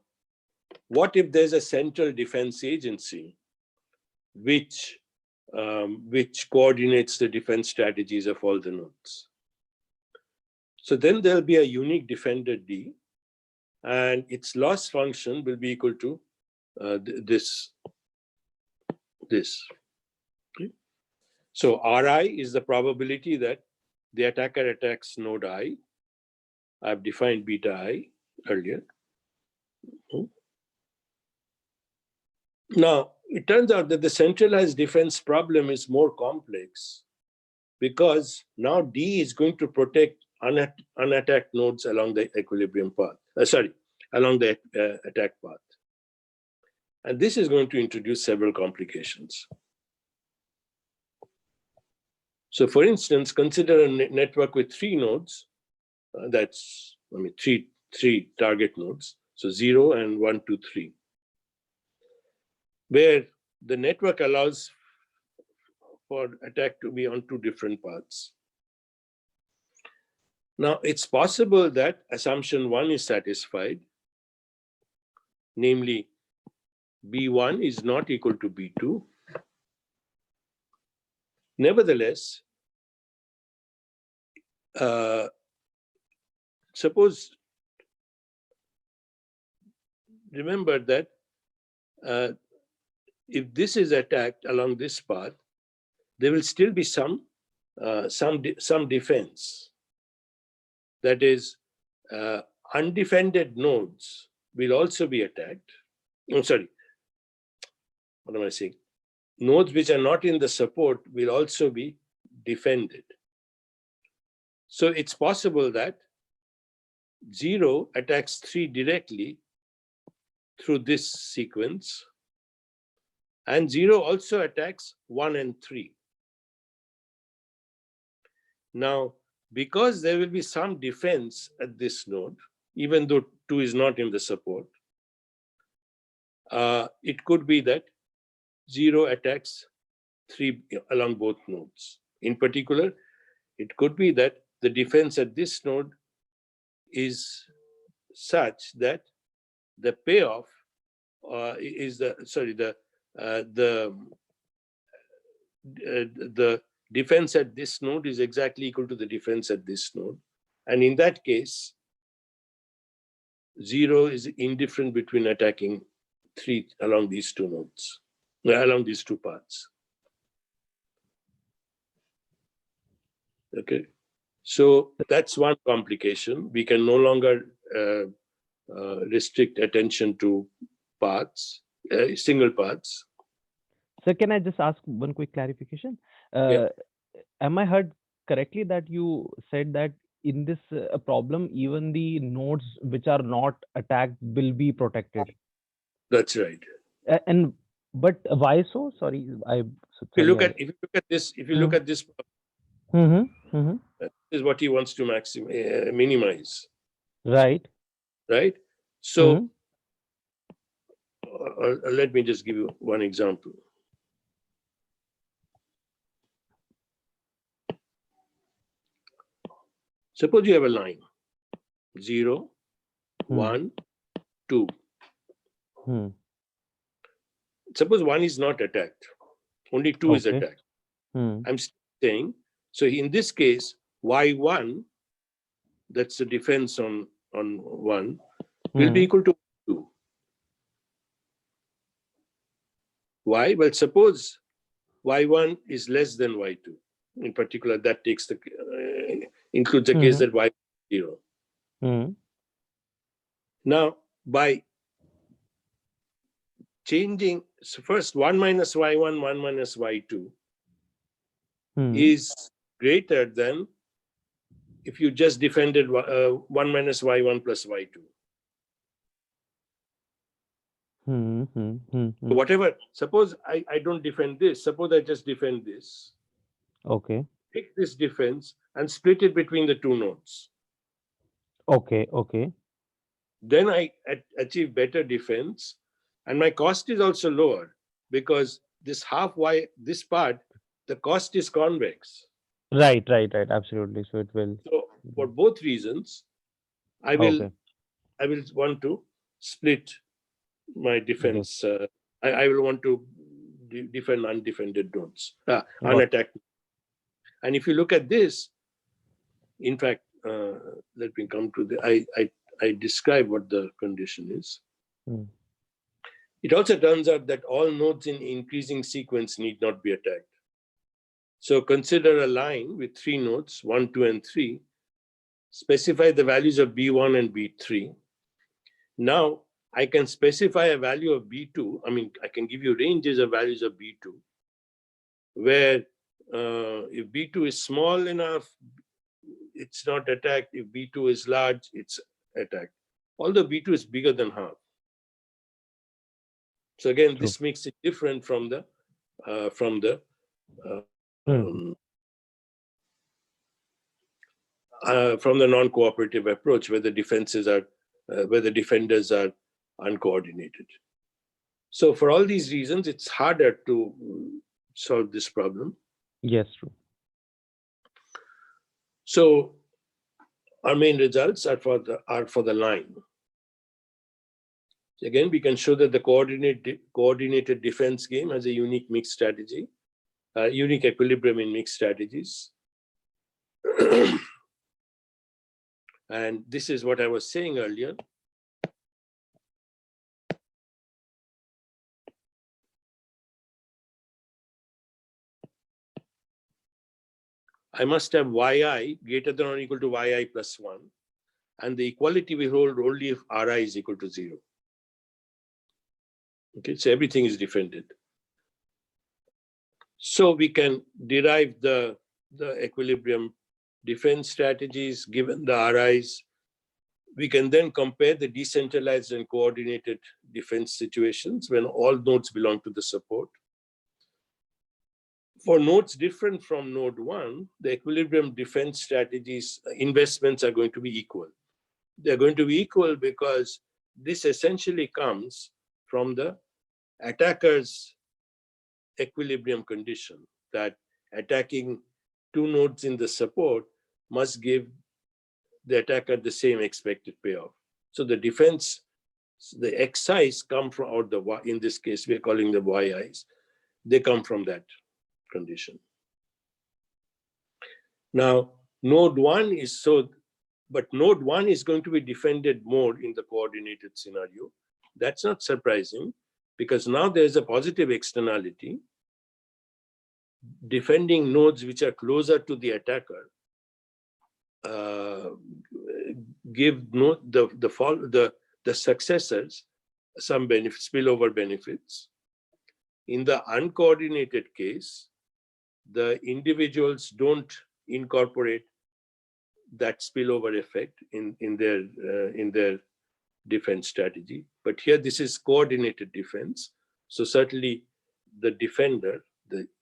if there's a central defense agency which coordinates the defense strategies of all the nodes? So then there'll be a unique defender D, and its loss function will be equal to this. Okay. So Ri is the probability that the attacker attacks node I. I've defined beta I earlier. Now, it turns out that the centralized defense problem is more complex because now D is going to protect unattacked nodes along the equilibrium path, along the attack path. And this is going to introduce several complications. So for instance, consider a network with 3 nodes. Three target nodes. So 0 and 1, 2, 3. Where the network allows for attack to be on 2 different paths. Now, it's possible that assumption 1 is satisfied, namely B1 is not equal to B2. Nevertheless, remember that if this is attacked along this path, there will still be some defense. That is, undefended nodes will also be attacked. I'm sorry, what am I saying? nodes which are not in the support will also be defended. So it's possible that 0 attacks 3 directly through this sequence, and 0 also attacks 1 and 3. Now, because there will be some defense at this node, even though 2 is not in the support, it could be that 0 attacks 3 along both nodes. In particular, it could be that the defense at this node is such that the payoff is the defense at this node is exactly equal to the defense at this node, and in that case 0 is indifferent between attacking 3 along these two nodes, along these two paths. Okay, so that's one complication. We can no longer restrict attention to paths, single paths. So can I just ask one quick clarification? Yeah. Am I heard correctly that you said that in this problem, even the nodes which are not attacked will be protected? That's right. But why so? Sorry, If you look at this, this is what he wants to minimize. Right. Right. So let me just give you one example. Suppose you have a line 0, 1, 2. Suppose 1 is not attacked, only 2 is attacked. I'm saying, so in this case, y1, that's the defense on 1, will be equal to 2. Why? Well, suppose y1 is less than y2. In particular, that takes the includes the case that y is 0. Now, by changing, so first 1 minus y1, 1 minus y2 is greater than if you just defended 1 minus y1 plus y2. So whatever, suppose I don't defend this, suppose I just defend this. Okay. Take this defense and split it between the two nodes. Okay. Then I achieve better defense, and my cost is also lower because this half y, this part, the cost is convex. Right. Absolutely. So it will. So for both reasons, I will want to split my defense. I will want to defend undefended nodes, unattacked. And if you look at this, in fact, let me come to the, I describe what the condition is. It also turns out that all nodes in increasing sequence need not be attacked. So consider a line with 3 nodes, 1, 2, and 3. Specify the values of B1 and B3. Now I can specify a value of B2. I mean, I can give you ranges of values of B2, where if B2 is small enough, it's not attacked. If B2 is large, it's attacked. Although B2 is bigger than half. So again, this makes it different from the non-cooperative approach, where the defenders are uncoordinated. So for all these reasons, it's harder to solve this problem. Yes, true. So our main results are for the line. Again, we can show that the coordinated defense game has a unique mixed strategy, unique equilibrium in mixed strategies. And this is what I was saying earlier. I must have yi greater than or equal to yi plus 1. And the equality we hold only if ri is equal to 0. Okay, so everything is defended. So we can derive the equilibrium defense strategies given the RIs. We can then compare the decentralized and coordinated defense situations when all nodes belong to the support. For nodes different from node 1, the equilibrium defense strategies investments are going to be equal. They're going to be equal because this essentially comes from the attacker's equilibrium condition, that attacking 2 nodes in the support must give the attacker the same expected payoff. So the defense, the Xi's come from, or the Y, in this case, we're calling them Yi's, they come from that condition. Now, node 1 is but node 1 is going to be defended more in the coordinated scenario. That's not surprising because now there's a positive externality. Defending nodes which are closer to the attacker give the successors some spillover benefits. In the uncoordinated case, the individuals don't incorporate that spillover effect in their defense strategy. But here, this is coordinated defense. So certainly, the defender,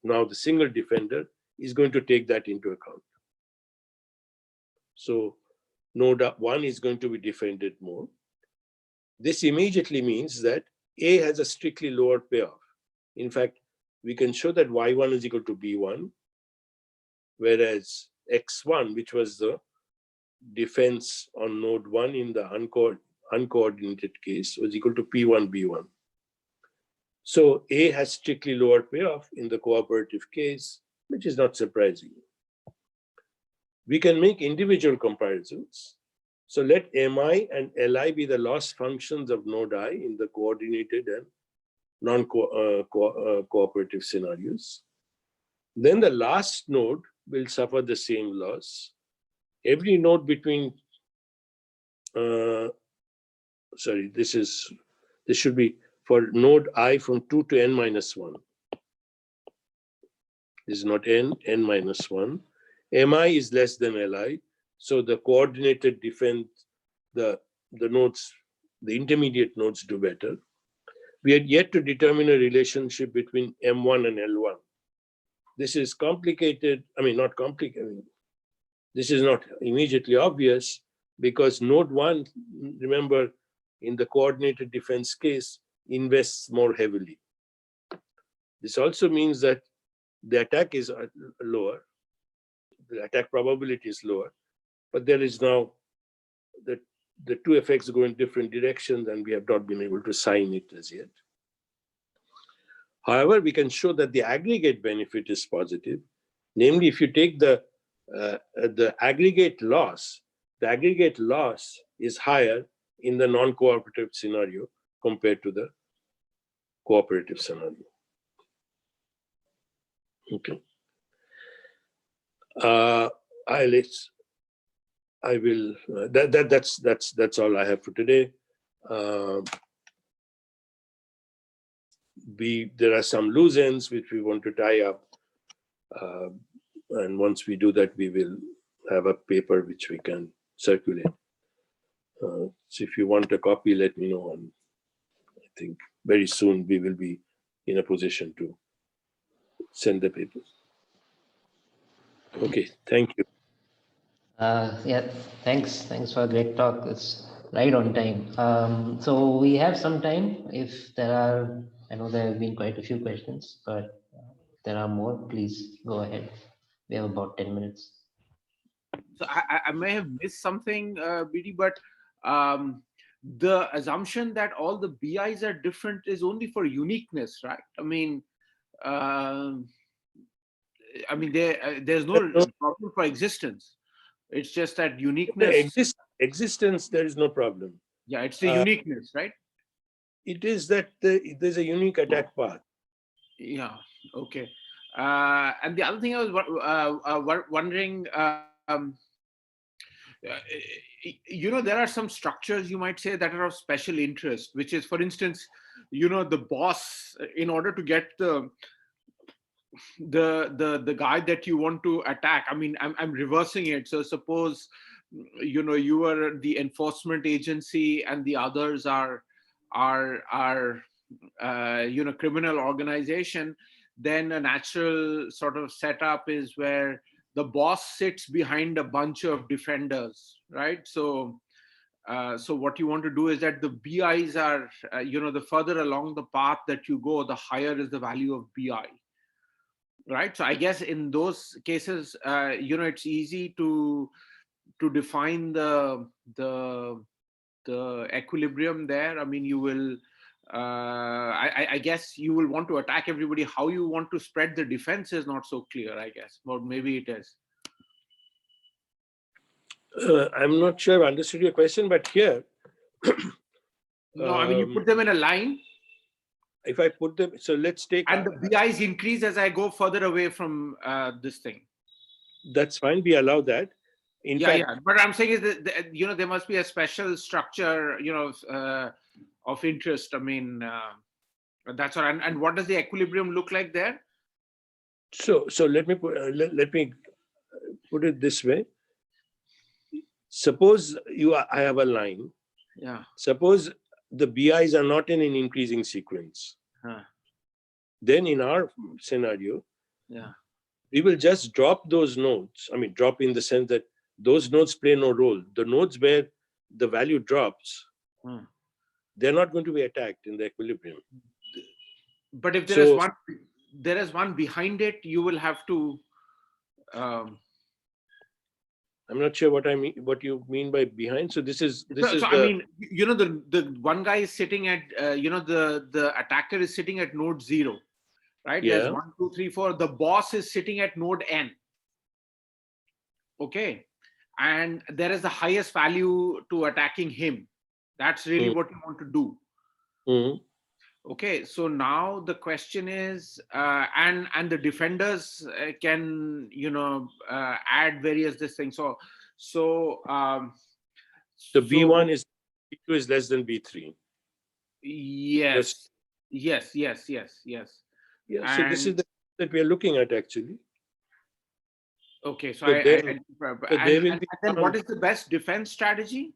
now the single defender, is going to take that into account. So node 1 is going to be defended more. This immediately means that A has a strictly lower payoff. In fact, we can show that Y1 is equal to B1, whereas X1, which was the defense on node 1 in the uncoordinated case, was equal to P1, B1. So A has strictly lower payoff in the cooperative case, which is not surprising. We can make individual comparisons. So let Mi and Li be the loss functions of node I in the coordinated and non-cooperative scenarios. Then the last node will suffer the same loss. Every node between, this should be for node I from 2 to n minus 1. This is not n minus 1. Mi is less than Li. So the coordinated defense, the nodes, the intermediate nodes do better. We had yet to determine a relationship between M1 and L1. This is complicated. I mean, not complicated. This is not immediately obvious because node 1, remember, in the coordinated defense case, invests more heavily. This also means that the attack is lower. The attack probability is lower, but there is now the two effects go in different directions and we have not been able to sign it as yet. However, we can show that the aggregate benefit is positive. Namely, if you take the aggregate loss is higher in the non-cooperative scenario compared to the cooperative scenario. Okay. That's all I have for today. There are some loose ends which we want to tie up, and once we do that, we will have a paper which we can circulate. So if you want a copy, let me know, and I think very soon we will be in a position to send the papers. Okay, thank you. Yeah, thanks for a great talk. It's right on time. So we have some time. If there are, I know there have been quite a few questions, but if there are more, please go ahead. We have about 10 minutes. So I may have missed something, BD, but the assumption that all the BIs are different is only for uniqueness, right? I mean, there's no problem for existence. It's just that uniqueness. Existence, there is no problem. Yeah, it's the uniqueness, right? It is that there's a unique attack path. Yeah. Okay. And the other thing I was wondering, there are some structures you might say that are of special interest, which is, for instance, the boss, in order to get the the guy that you want to attack. I mean, I'm reversing it. So suppose, you are the enforcement agency and the others are criminal organization. Then a natural sort of setup is where the boss sits behind a bunch of defenders, right? So what you want to do is that the BIs are, the further along the path that you go, the higher is the value of BI, right? So I guess in those cases, it's easy to define the equilibrium there. I mean, you will, I guess you will want to attack everybody. How you want to spread the defense is not so clear, I guess, or maybe it is. I'm not sure I understood your question, but here. No, I mean, you put them in a line. If I put them, so let's take. And the BIs increase as I go further away from this thing. That's fine. We allow that. In fact, But I'm saying is that, there must be a special structure, of interest. I mean, that's all. And what does the equilibrium look like there? So let me put it this way. Suppose I have a line. Yeah. Suppose the BIs are not in an increasing sequence. Then in our scenario, we will just drop those nodes. I mean, drop in the sense that those nodes play no role. The nodes where the value drops, they're not going to be attacked in the equilibrium. But if there is one behind it, you will have to. I'm not sure what you mean by behind. So this is. I mean, the one guy is sitting at, the attacker is sitting at node 0, right? Yeah. There's 1, 2, 3, 4. The boss is sitting at node n. Okay, and there is the highest value to attacking him. That's really what you want to do. Okay, so now the question is, and the defenders can, add various this thing. So B1 is B2 is less than B3. Yes. Yeah. And so this is that we are looking at actually. Okay, so, there will be. And then what is the best defense strategy?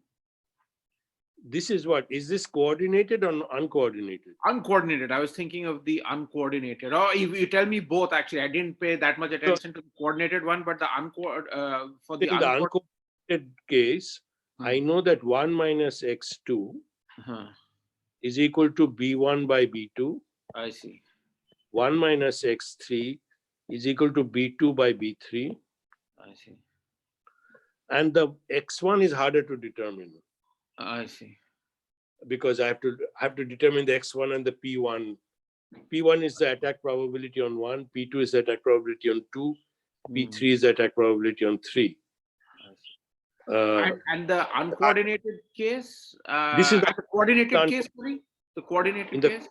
This is what? Is this coordinated or uncoordinated? Uncoordinated. I was thinking of the uncoordinated. Or if you tell me both, actually, I didn't pay that much attention to the coordinated one, but the uncoordinated case, I know that 1 minus x2 is equal to b1 by b2. I see. 1 minus x3 is equal to b2 by b3. I see. And the x1 is harder to determine. I see. Because I have to determine the x1 and the p1. P1 is the attack probability on 1, p2 is the attack probability on 2, p3 is the attack probability on 3. And the uncoordinated case? This is the coordinated case, sorry? The coordinated case?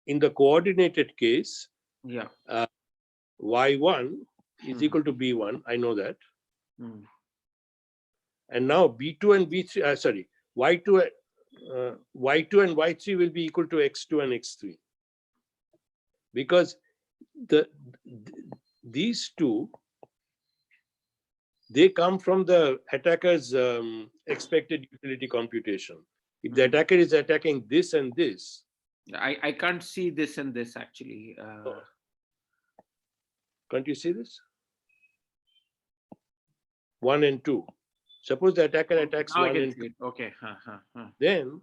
In the coordinated case, yeah, y1 is equal to b1, I know that. And now b2 and b3, y2 and y3 will be equal to x2 and x3. Because these two, they come from the attacker's expected utility computation. If the attacker is attacking this and this. I can't see this and this actually. Can't you see this? 1 and 2. Suppose the attacker attacks 1 and 2. Okay. Then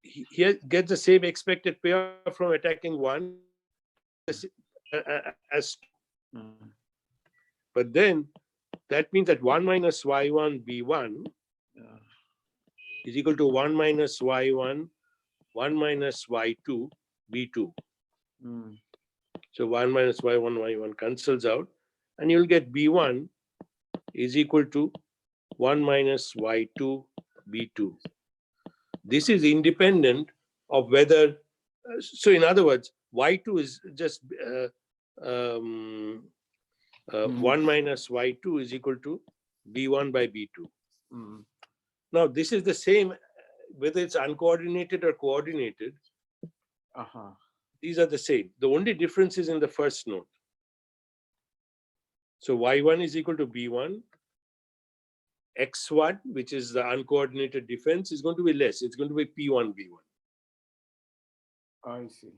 he gets the same expected payoff from attacking 1 as 2. But then that means that 1 minus y1 b1 is equal to 1 minus y1, 1 minus y2 b2. So 1 minus y1 cancels out, and you'll get b1 is equal to 1 minus y2 b2. This is independent of whether, so in other words, y2 is just 1 minus y2 is equal to b1 by b2. Now this is the same whether it's uncoordinated or coordinated. these are the same. The only difference is in the first node. So y1 is equal to b1. x1, which is the uncoordinated difference, is going to be less. It's going to be p1 b1. I see.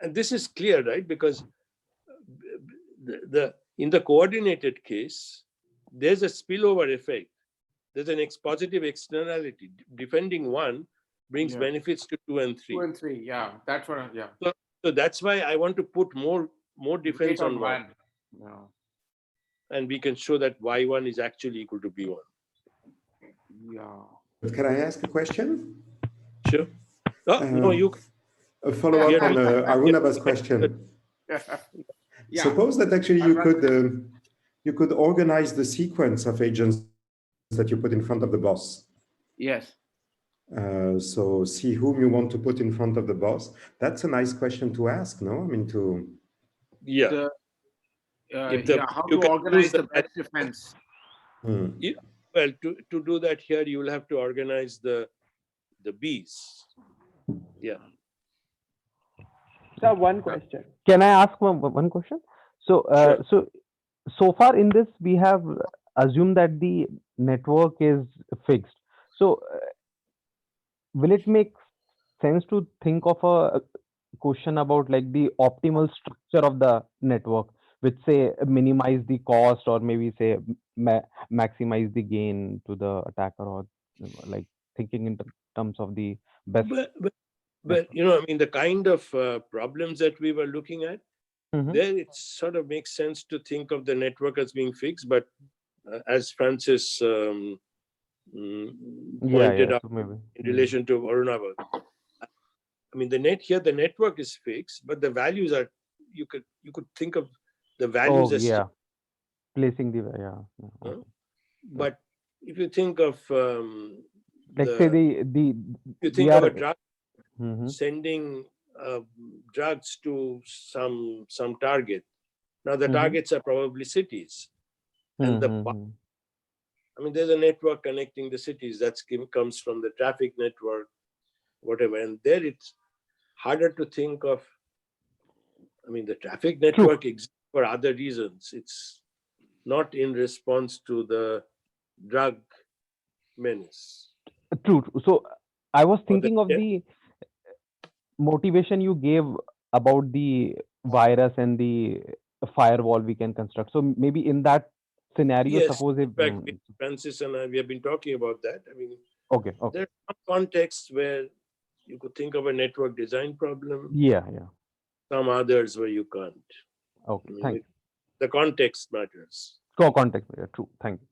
And this is clear, right? Because in the coordinated case, there's a spillover effect. There's an positive externality. Defending one brings Yeah. benefits to 2 and 3. 2 and 3, yeah, that's what. Yeah. So that's why I want to put more defense Weight on one. Yeah. And we can show that y1 is actually equal to b1. Yeah. But can I ask a question? Sure. Oh, no, you. A follow-up Yeah, on Arunaba's question. Yeah. Suppose that actually you could organize the sequence of agents that you put in front of the boss. Yes. So see whom you want to put in front of the boss. That's a nice question to ask, no? I mean, Yeah. How to organize the best defense. Yeah, well, to do that here, you will have to organize the bees. Yeah. So one question. Can I ask one question? So, Sure. so far in this, we have assumed that the network is fixed. So, will it make sense to think of a question about like the optimal structure of the network, which say minimize the cost or maybe say maximize the gain to the attacker, or like thinking in terms of the best. But I mean, the kind of problems that we were looking at, there it sort of makes sense to think of the network as being fixed. But as Francis pointed out, So maybe. in relation to Arunava, I mean, the network is fixed, but the values are, you could think of the values as placing the okay. But if you think of like say you think of a drug sending drugs to some target. Now the targets are probably cities, and I mean, there's a network connecting the cities that comes from the traffic network, whatever. And there it's harder to think of. I mean, the traffic network exists for other reasons. It's not in response to the drug menace. True. So I was thinking of the motivation you gave about the virus and the firewall we can construct. So maybe in that scenario, Yes, suppose if in fact, Francis and I, we have been talking about that. I mean, okay. There are some contexts where you could think of a network design problem. Yeah. Some others where you can't. Okay, I mean, thank you. The context matters. Context, true. Thank you.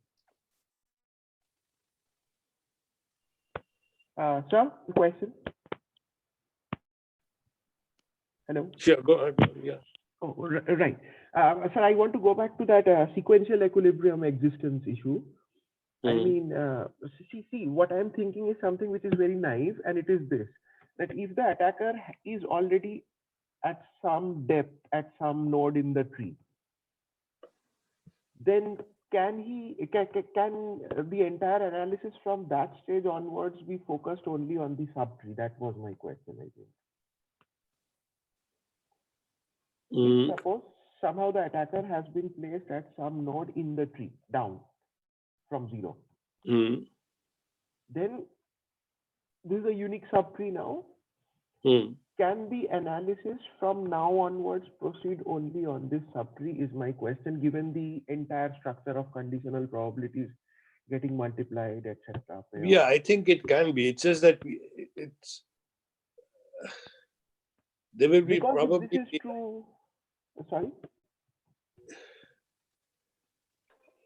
Sir, question. Hello. Sure, go ahead. Yeah. Oh, right. Sir, I want to go back to that sequential equilibrium existence issue. I mean, see, what I'm thinking is something which is very naive, and it is this: that if the attacker is already at some depth at some node in the tree, then can the entire analysis from that stage onwards be focused only on the subtree? That was my question, I think. Suppose somehow the attacker has been placed at some node in the tree, down from 0. Then this is a unique subtree now. Can the analysis from now onwards proceed only on this subtree is my question, given the entire structure of conditional probabilities getting multiplied, etc. Yeah, I think it can be. It's just that there will be probably. This is true. Sorry.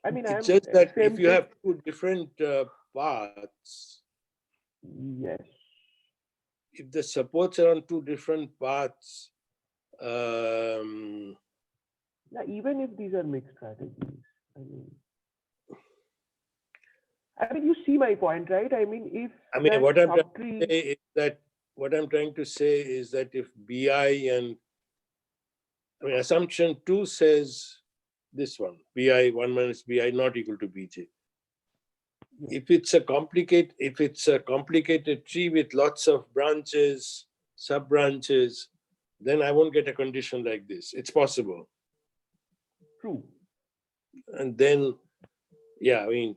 I mean, it's just that if you have two different paths. Yes. If the supports are on two different paths. Yeah, even if these are mixed strategies. I mean, you see my point, right? I mean, if what I'm trying to say is that if BI and assumption 2 says this one, BI 1 minus BI not equal to BJ. If it's a complicated tree with lots of branches, sub branches, then I won't get a condition like this. It's possible. True. And then, yeah, I mean,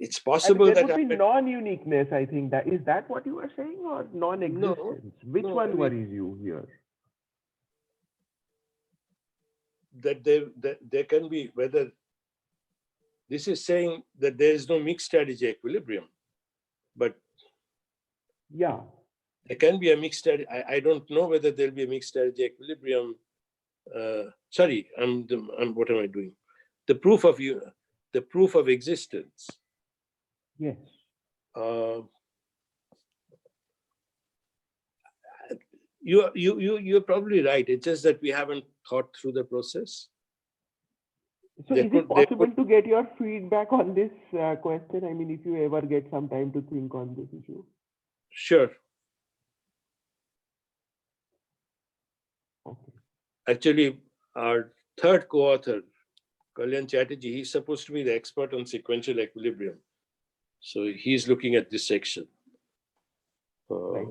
it's I mean, possible there that would be non-uniqueness, I think. That is that what you are saying, or non-existence? Which no, one I mean, worries you here? that there can be, whether this is saying that there is no mixed strategy equilibrium, but Yeah. there can be a mixed strategy. I don't know whether there'll be a mixed strategy equilibrium. Sorry, what am I doing? The proof of existence. Yes. You're probably right. It's just that we haven't thought through the process. So is it possible to get your feedback on this question? I mean, if you ever get some time to think on this issue. Sure. Okay. Actually, our third co-author, Kalyan Chatterjee, he's supposed to be the expert on sequential equilibrium. So he's looking at this section. Right.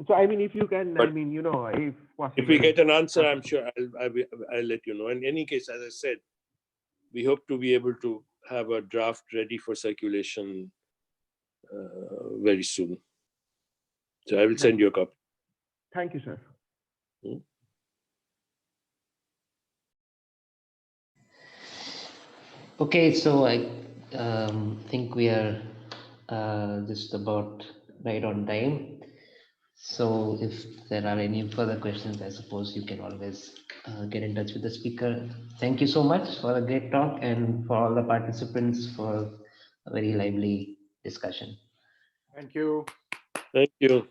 So I mean, if you can, But I mean, you know, if possible. If we get an answer, I'm sure I'll let you know. In any case, as I said, we hope to be able to have a draft ready for circulation very soon. So I will send you a copy. Thank you, sir. Okay, so I think we are just about right on time. So if there are any further questions, I suppose you can always get in touch with the speaker. Thank you so much for a great talk, and for all the participants for a very lively discussion. Thank you. Thank you.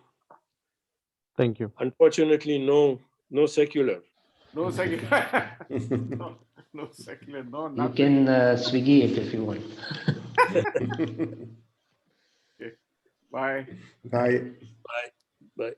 Thank you. Unfortunately, no secular. No secular. No secular. No, You nothing. can Swiggy it if you want. Okay. Bye. Bye. Bye.